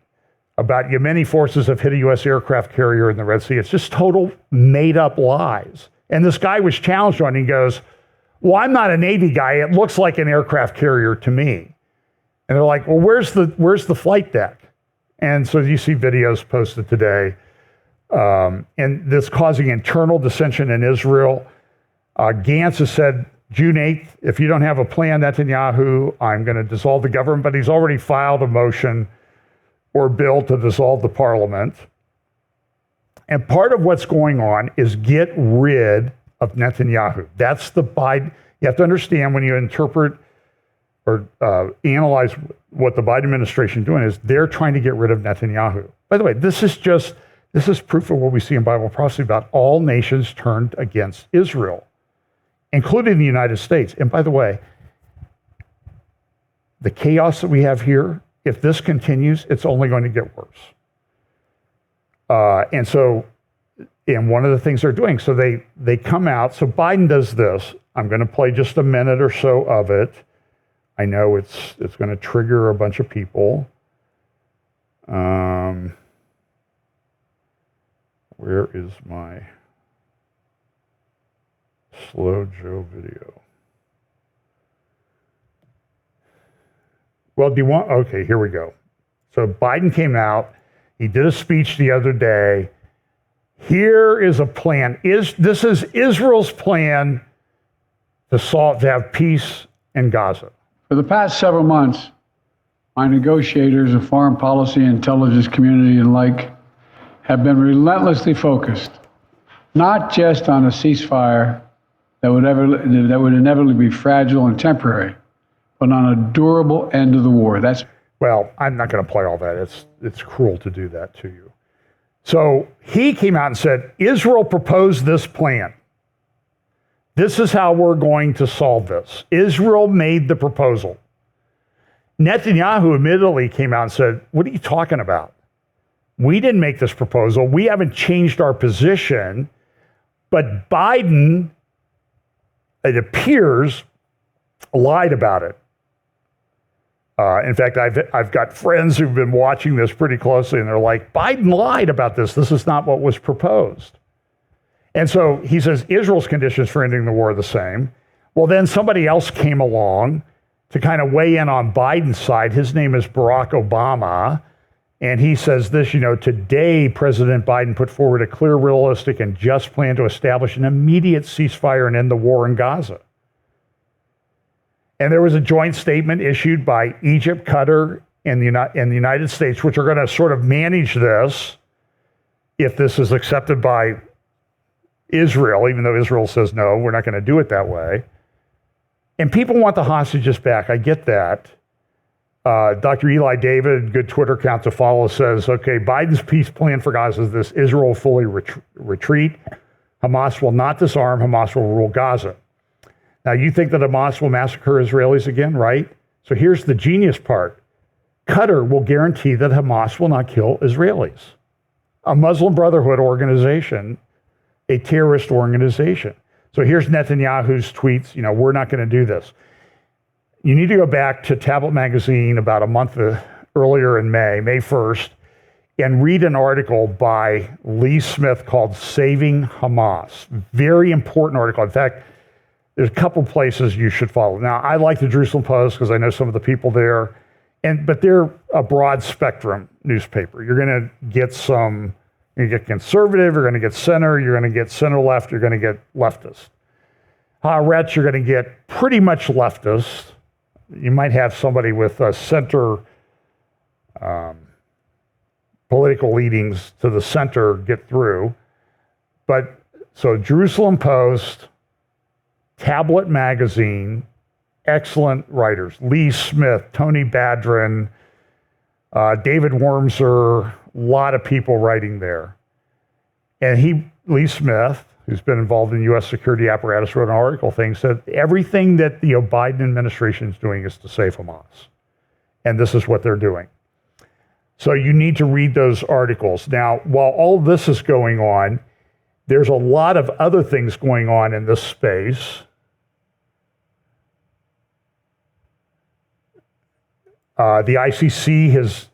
about Yemeni forces have hit a U.S. aircraft carrier in the Red Sea. It's just total made-up lies. And this guy was challenged on it. He goes, well, I'm not a Navy guy. It looks like an aircraft carrier to me. And they're like, well, where's the flight deck? And so you see videos posted today. And this causing internal dissension in Israel. Gantz has said, June 8th, if you don't have a plan, Netanyahu, I'm going to dissolve the government. But he's already filed a motion or bill to dissolve the parliament. And part of what's going on is get rid of Netanyahu. That's the Biden. You have to understand when you interpret or analyze what the Biden administration is doing is they're trying to get rid of Netanyahu. By the way, this is proof of what we see in Bible prophecy about all nations turned against Israel, including the United States. And by the way, the chaos that we have here, if this continues, it's only going to get worse. And one of the things they're doing, so they come out, so Biden does this. I'm going to play just a minute or so of it. I know it's going to trigger a bunch of people. Where is my Slow Joe video? Well, do you want, okay, here we go. So Biden came out, he did a speech the other day. Here is a plan. This is Israel's plan to have peace in Gaza. For the past several months, my negotiators of foreign policy, intelligence community, and like have been relentlessly focused, not just on a ceasefire that would inevitably be fragile and temporary, but on a durable end of the war. Well, I'm not going to play all that. It's cruel to do that to you. So he came out and said, Israel proposed this plan. This is how we're going to solve this. Israel made the proposal. Netanyahu immediately came out and said, what are you talking about? We didn't make this proposal. We haven't changed our position. But Biden, it appears, lied about it. In fact, I've got friends who've been watching this pretty closely, and they're like, Biden lied about this. This is not what was proposed. And so he says Israel's conditions for ending the war are the same. Well, then somebody else came along to kind of weigh in on Biden's side. His name is Barack Obama. And he says this, today President Biden put forward a clear, realistic, and just plan to establish an immediate ceasefire and end the war in Gaza. And there was a joint statement issued by Egypt, Qatar, and the United States, which are going to sort of manage this if this is accepted by Israel, even though Israel says, no, we're not going to do it that way. And people want the hostages back. I get that. Dr. Eli David, good Twitter account to follow, says, okay, Biden's peace plan for Gaza is this: Israel will fully retreat. Hamas will not disarm. Hamas will rule Gaza. Now, you think that Hamas will massacre Israelis again, right? So here's the genius part. Qatar will guarantee that Hamas will not kill Israelis. A Muslim Brotherhood organization, a terrorist organization. So here's Netanyahu's tweets, we're not going to do this. You need to go back to Tablet Magazine about a month earlier in May 1st, and read an article by Lee Smith called Saving Hamas. Very important article. In fact, there's a couple places you should follow. Now, I like the Jerusalem Post because I know some of the people there, but they're a broad spectrum newspaper. You're going to get conservative, you're going to get center, you're going to get center left, you're going to get leftist. Haaretz, you're going to get pretty much leftist. You might have somebody with a center political leanings to the center get through. But so Jerusalem Post, Tablet Magazine, excellent writers. Lee Smith, Tony Badrin, David Wormser, a lot of people writing there. And Lee Smith, who's been involved in U.S. security apparatus, wrote an article said everything that the Biden administration is doing is to save Hamas. And this is what they're doing. So you need to read those articles. Now, while all this is going on, there's a lot of other things going on in this space. The ICC has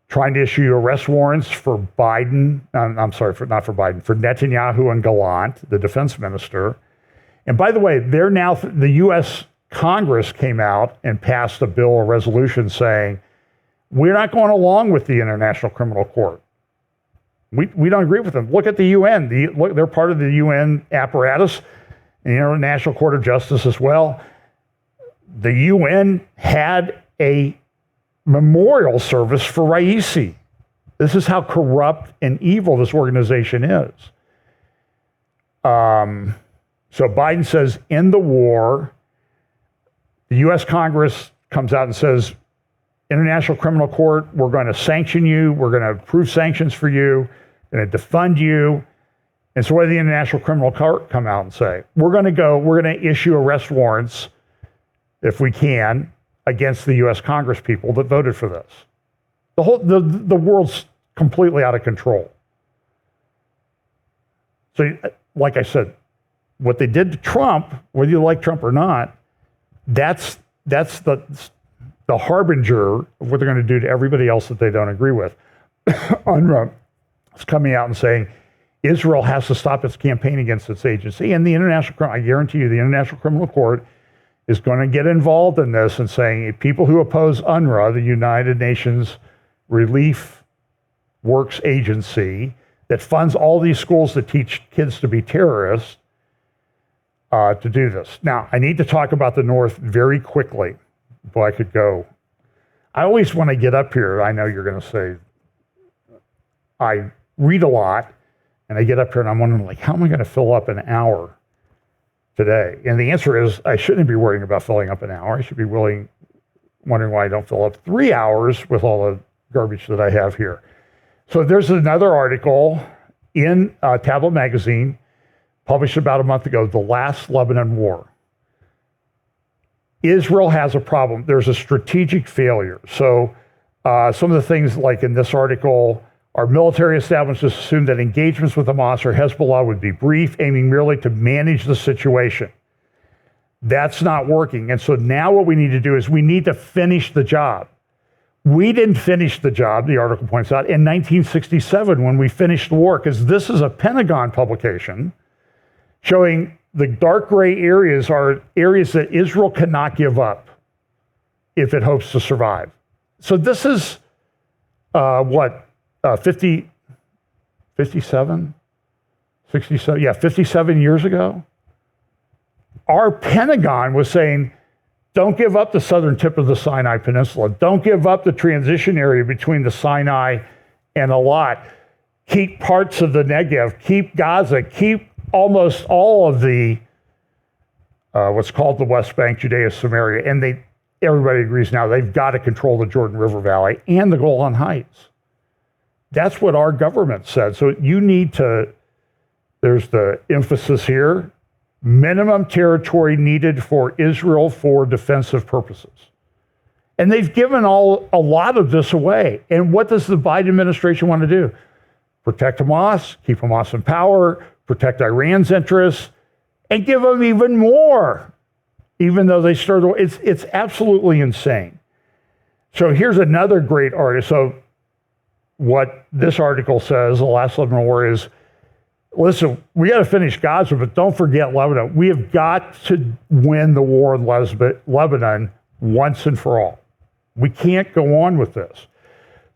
trying to issue arrest warrants for Biden. For Netanyahu and Gallant, the defense minister. And by the way, the U.S. Congress came out and passed a bill or resolution saying, we're not going along with the International Criminal Court. We don't agree with them. Look at the UN. They're part of the UN apparatus, the International Court of Justice as well. The UN had a memorial service for Raisi. This is how corrupt and evil this organization is. So Biden says, end the war. The U.S. Congress comes out and says, International Criminal Court, we're going to sanction you. We're going to approve sanctions for you. We're going to defund you. And so what did the International Criminal Court come out and say? We're going to issue arrest warrants, if we can, against the U.S. Congress people that voted for this. The world's completely out of control. So, like I said, what they did to Trump, whether you like Trump or not, that's the harbinger of what they're going to do to everybody else that they don't agree with. UNRWA is coming out and saying Israel has to stop its campaign against its agency, and I guarantee you, the International Criminal Court is going to get involved in this and saying people who oppose UNRWA, the United Nations Relief Works Agency, that funds all these schools that teach kids to be terrorists, to do this. Now, I need to talk about the North very quickly. Boy, I could go. I always, when I get up here, I know you're going to say, I read a lot, and I get up here and I'm wondering, like, how am I going to fill up an hour today? And the answer is, I shouldn't be worrying about filling up an hour. I should be wondering why I don't fill up 3 hours with all the garbage that I have here. So there's another article in Tablet Magazine, published about a month ago, The Last Lebanon War. Israel has a problem. There's a strategic failure. So some of the things like in this article, our military establishments assumed that engagements with Hamas or Hezbollah would be brief, aiming merely to manage the situation. That's not working. And so now what we need to do is we need to finish the job. We didn't finish the job, the article points out, in 1967 when we finished the war, because this is a Pentagon publication showing the dark gray areas are areas that Israel cannot give up if it hopes to survive. So this is 57, 67, yeah, 57 years ago. Our Pentagon was saying, don't give up the southern tip of the Sinai Peninsula. Don't give up the transition area between the Sinai and Eilat. Keep parts of the Negev, keep Gaza, keep almost all of the, what's called the West Bank, Judea, Samaria. And everybody agrees now they've got to control the Jordan River Valley and the Golan Heights. That's what our government said. So you need to, there's the emphasis here, minimum territory needed for Israel for defensive purposes. And they've given a lot of this away. And what does the Biden administration want to do? Protect Hamas, keep Hamas in power, protect Iran's interests, and give them even more, even though they started. It's absolutely insane. So here's another great article. So what this article says, The Last Lebanon War, is, listen, we got to finish Gaza, but don't forget Lebanon. We have got to win the war in Lebanon once and for all. We can't go on with this.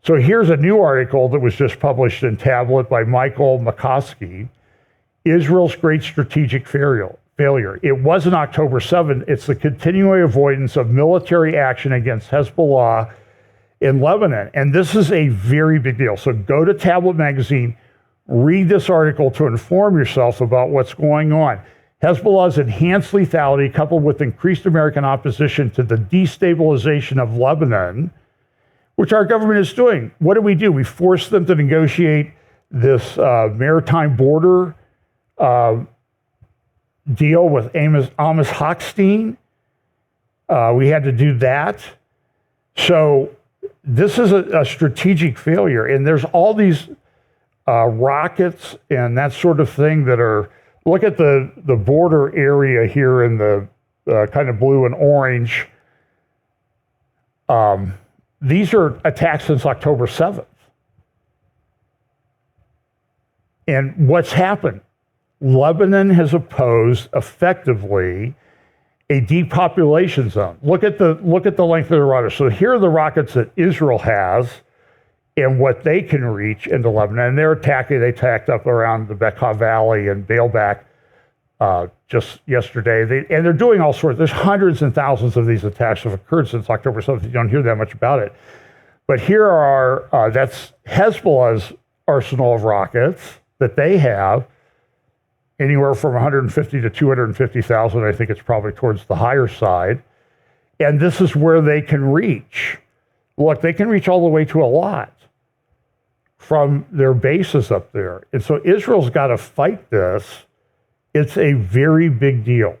So here's a new article that was just published in Tablet by Michael McCoskey, Israel's Great Strategic Failure. It wasn't October 7th. It's the continuing avoidance of military action against Hezbollah in Lebanon. And this is a very big deal. So go to Tablet Magazine, read this article to inform yourself about what's going on. Hezbollah's enhanced lethality, coupled with increased American opposition to the destabilization of Lebanon, which our government is doing. What do? We force them to negotiate this maritime border deal with Amos Hochstein. We had to do that. So this is a strategic failure. And there's all these rockets and that sort of thing that are, look at the border area here in the kind of blue and orange. These are attacks since October 7th. And what's happened? Lebanon has opposed effectively a depopulation zone. Look at the length of the rockets. So here are the rockets that Israel has and what they can reach into Lebanon. And they're attacking, they attacked up around the Bekaa Valley and Baalbek just yesterday. And they're doing all sorts. There's hundreds and thousands of these attacks have occurred since October 7th. You don't hear that much about it. But here are, that's Hezbollah's arsenal of rockets that they have, anywhere from 150 to 250,000. I think it's probably towards the higher side. And this is where they can reach. Look, they can reach all the way to Eilat from their bases up there. And so Israel's got to fight this. It's a very big deal.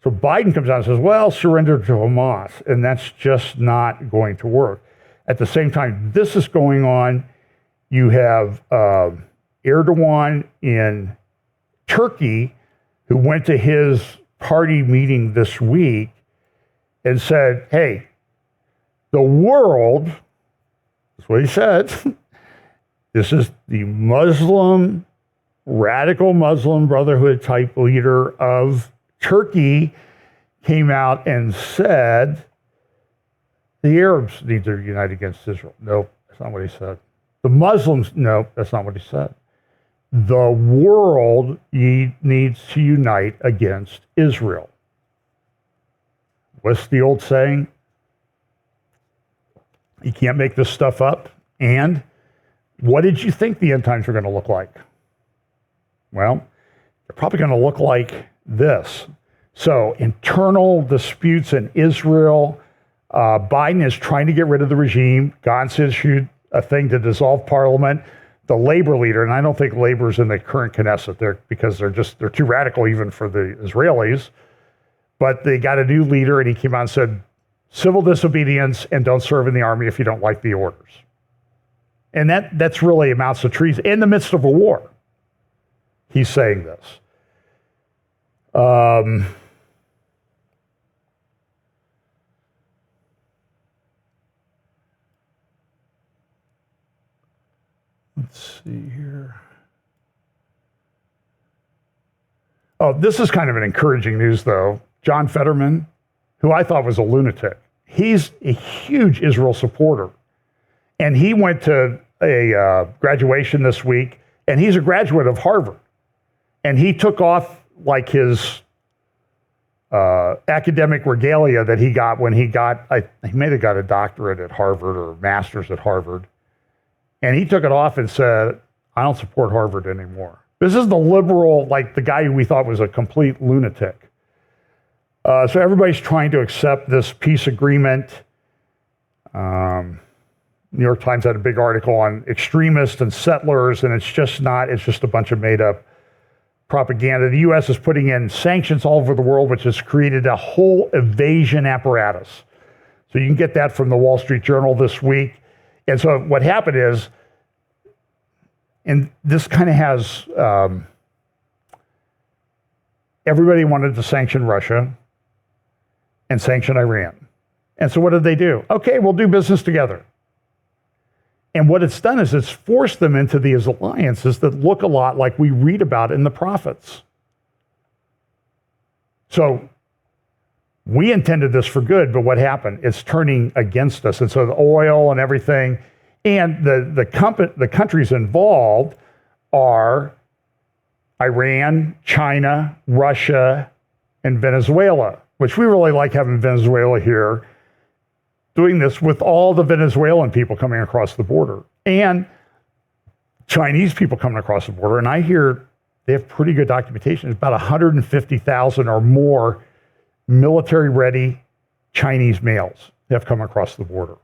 So Biden comes out and says, well, surrender to Hamas. And that's just not going to work. At the same time, this is going on. You have Erdogan in Turkey, who went to his party meeting this week and said, hey, the world, that's what he said, this is the Muslim, radical Muslim Brotherhood type leader of Turkey, came out and said, the Arabs need to unite against Israel. Nope, that's not what he said. The Muslims, nope, that's not what he said. the world needs to unite against Israel. What's the old saying? You can't make this stuff up. And what did you think the end times were going to look like? Well, they're probably going to look like this. So, internal disputes in Israel. Biden is trying to get rid of the regime. Gantz issued a thing to dissolve parliament. The labor leader, and I don't think labor's in the current Knesset there because they're too radical even for the Israelis. But they got a new leader, and he came out and said, civil disobedience and don't serve in the army if you don't like the orders. And that's really amounts to treason in the midst of a war. He's saying this. Let's see here. Oh, this is kind of an encouraging news, though. John Fetterman, who I thought was a lunatic, he's a huge Israel supporter. And he went to a graduation this week, and he's a graduate of Harvard. And he took off like his academic regalia that he got when he may have got a doctorate at Harvard or master's at Harvard. And he took it off and said, I don't support Harvard anymore. This is the liberal, like the guy who we thought was a complete lunatic. So everybody's trying to accept this peace agreement. New York Times had a big article on extremists and settlers, and it's just a bunch of made up propaganda. The U.S. is putting in sanctions all over the world, which has created a whole evasion apparatus. So you can get that from the Wall Street Journal this week. And so what happened is, and this kind of has, everybody wanted to sanction Russia and sanction Iran. And so what did they do? Okay, we'll do business together. And what it's done is it's forced them into these alliances that look a lot like we read about in the prophets. So we intended this for good, but what happened? It's turning against us. And so the oil and everything, and the countries involved are Iran, China, Russia, and Venezuela, which we really like having Venezuela here, doing this with all the Venezuelan people coming across the border and Chinese people coming across the border. And I hear they have pretty good documentation. It's about 150,000 or more military-ready Chinese males that have come across the border.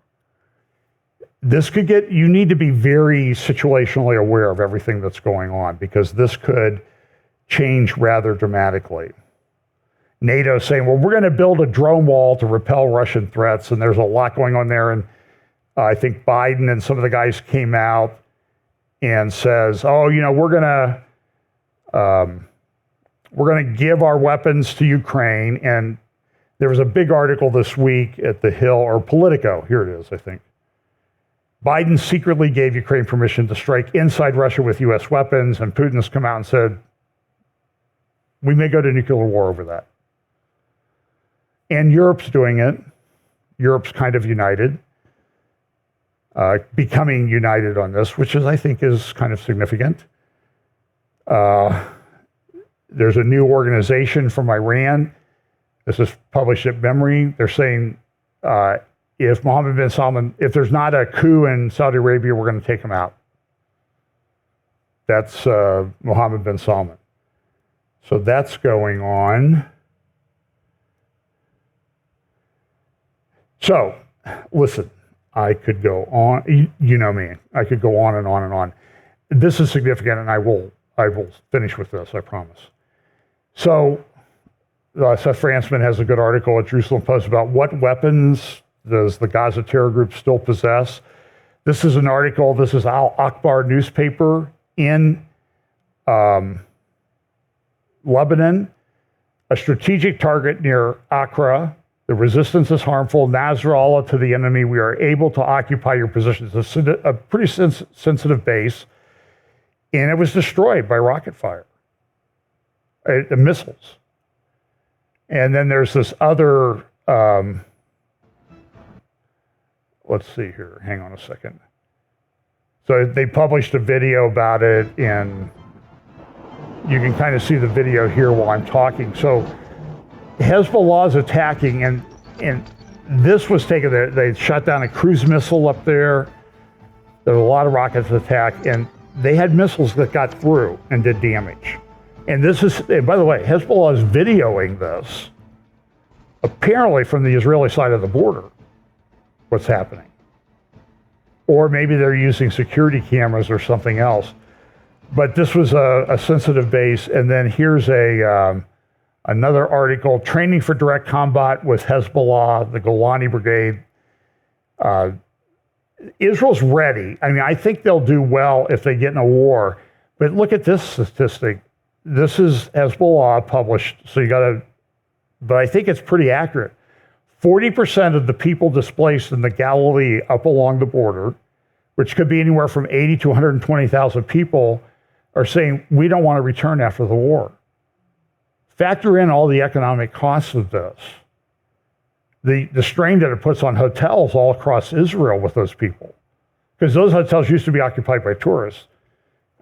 You need to be very situationally aware of everything that's going on because this could change rather dramatically. NATO saying, well, we're going to build a drone wall to repel Russian threats, and there's a lot going on there. And I think Biden and some of the guys came out and says, oh, we're going to give our weapons to Ukraine. And there was a big article this week at The Hill, or Politico, here it is, I think. Biden secretly gave Ukraine permission to strike inside Russia with U.S. weapons, and Putin's come out and said, we may go to nuclear war over that. And Europe's doing it. Europe's kind of united, becoming united on this, which I think is kind of significant. There's a new organization from Iran. This is published at Memory. They're saying if Mohammed bin Salman, if there's not a coup in Saudi Arabia, we're going to take him out. That's Mohammed bin Salman. So that's going on. So, listen, I could go on. You know me. I could go on and on and on. This is significant, and I will finish with this, I promise. So, Seth Fransman has a good article at Jerusalem Post about what weapons does the Gaza terror group still possess. This is an article. This is Al Akbar newspaper in Lebanon, a strategic target near Accra. The resistance is harmful. Nasrallah to the enemy. We are able to occupy your positions. It's a pretty sensitive base, and it was destroyed by rocket fire, missiles. And then there's this other, let's see here. Hang on a second. So they published a video about it in you can kind of see the video here while I'm talking. So Hezbollah is attacking, and this was taken there. They shot down a cruise missile up there. There were a lot of rockets attack, and they had missiles that got through and did damage. And this is, and by the way, Hezbollah is videoing this, apparently from the Israeli side of the border, what's happening. Or maybe they're using security cameras or something else. But this was a sensitive base. And then here's another article, training for direct combat with Hezbollah, the Golani Brigade. Israel's ready. I mean, I think they'll do well if they get in a war. But look at this statistic. This is Hezbollah published, so you got to, but I think it's pretty accurate. 40% of the people displaced in the Galilee up along the border, which could be anywhere from 80 to 120,000 people, are saying, we don't want to return after the war. Factor in all the economic costs of this. The strain that it puts on hotels all across Israel with those people. Because those hotels used to be occupied by tourists.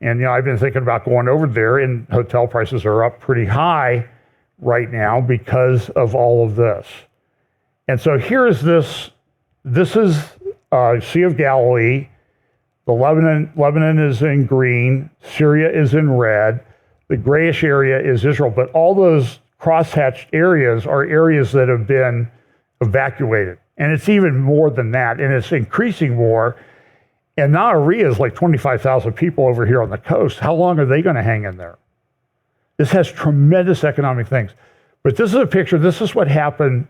And, you know, I've been thinking about going over there, and hotel prices are up pretty high right now because of all of this. And so here's this. This is Sea of Galilee. The Lebanon is in green. Syria is in red. The grayish area is Israel. But all those crosshatched areas are areas that have been evacuated. And it's even more than that. And it's increasing more. And Nahariya is like 25,000 people over here on the coast. How long are they going to hang in there? This has tremendous economic things. But this is a picture. This is what happened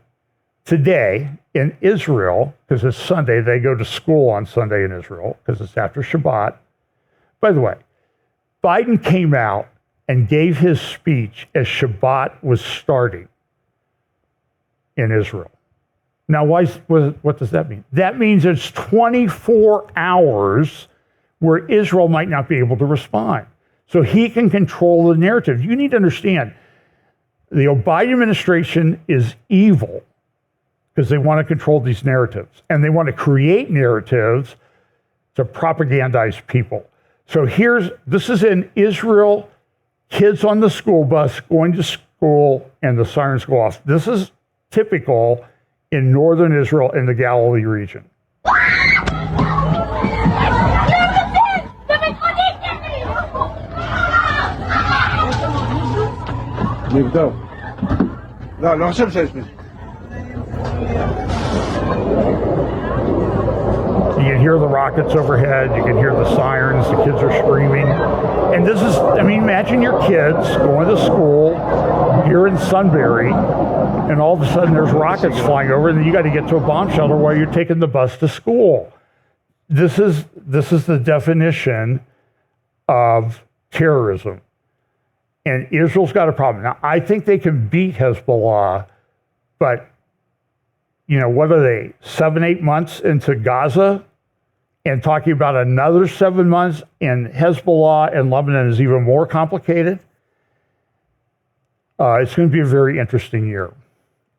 today in Israel, because it's Sunday. They go to school on Sunday in Israel because it's after Shabbat. By the way, Biden came out and gave his speech as Shabbat was starting in Israel. Now, what does that mean? That means it's 24 hours where Israel might not be able to respond. So he can control the narrative. You need to understand, the Biden administration is evil because they want to control these narratives. And they want to create narratives to propagandize people. So this is in Israel, kids on the school bus going to school and the sirens go off. This is typical in northern Israel in the Galilee region. נבדוק. לא חושב שיש מזה. You can hear the rockets overhead, you can hear the sirens, the kids are screaming. And this is, I mean, imagine your kids going to school here in Sunbury, and all of a sudden there's rockets flying over, and then you got to get to a bomb shelter while you're taking the bus to school. This is the definition of terrorism. And Israel's got a problem. Now, I think they can beat Hezbollah, but, you know, what are they, 7-8 months into Gaza? And talking about another 7 months in Hezbollah and Lebanon is even more complicated. It's going to be a very interesting year.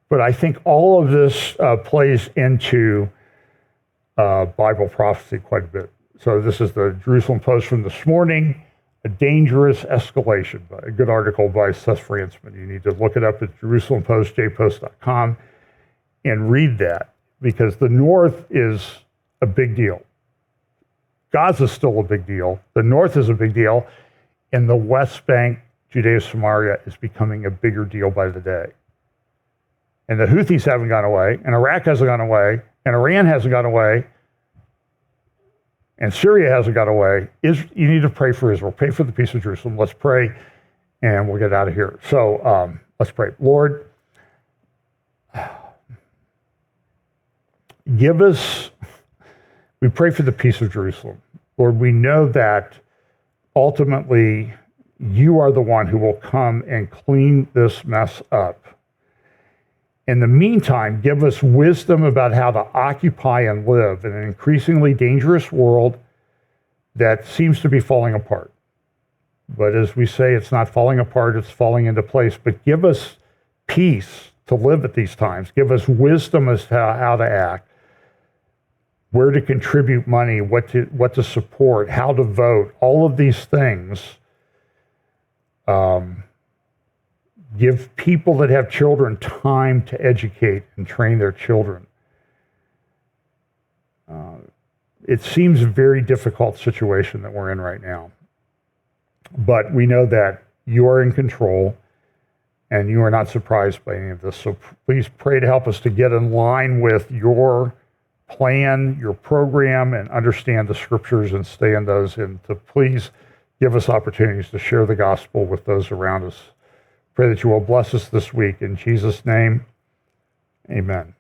But I think all of this plays into Bible prophecy quite a bit. So this is the Jerusalem Post from this morning, a dangerous escalation, a good article by Seth Fransman. You need to look it up at JerusaleMPost.com and read that, because the North is a big deal. Gaza's still a big deal. The North is a big deal. And the West Bank, Judea, Samaria is becoming a bigger deal by the day. And the Houthis haven't gone away, and Iraq hasn't gone away, and Iran hasn't gone away, and Syria hasn't gone away. You need to pray for Israel. Pray for the peace of Jerusalem. Let's pray, and we'll get out of here. So let's pray. Lord, we pray for the peace of Jerusalem. Lord, we know that ultimately you are the one who will come and clean this mess up. In the meantime, give us wisdom about how to occupy and live in an increasingly dangerous world that seems to be falling apart. But as we say, it's not falling apart, it's falling into place. But give us peace to live at these times. Give us wisdom as to how to act, where to contribute money, what to support, how to vote, all of these things Give people that have children time to educate and train their children. It seems a very difficult situation that we're in right now. But we know that you are in control and you are not surprised by any of this. So please pray to help us to get in line with your plan, your program, and understand the scriptures and stay in those. And to please give us opportunities to share the gospel with those around us. Pray that you will bless us this week. In Jesus' name, amen.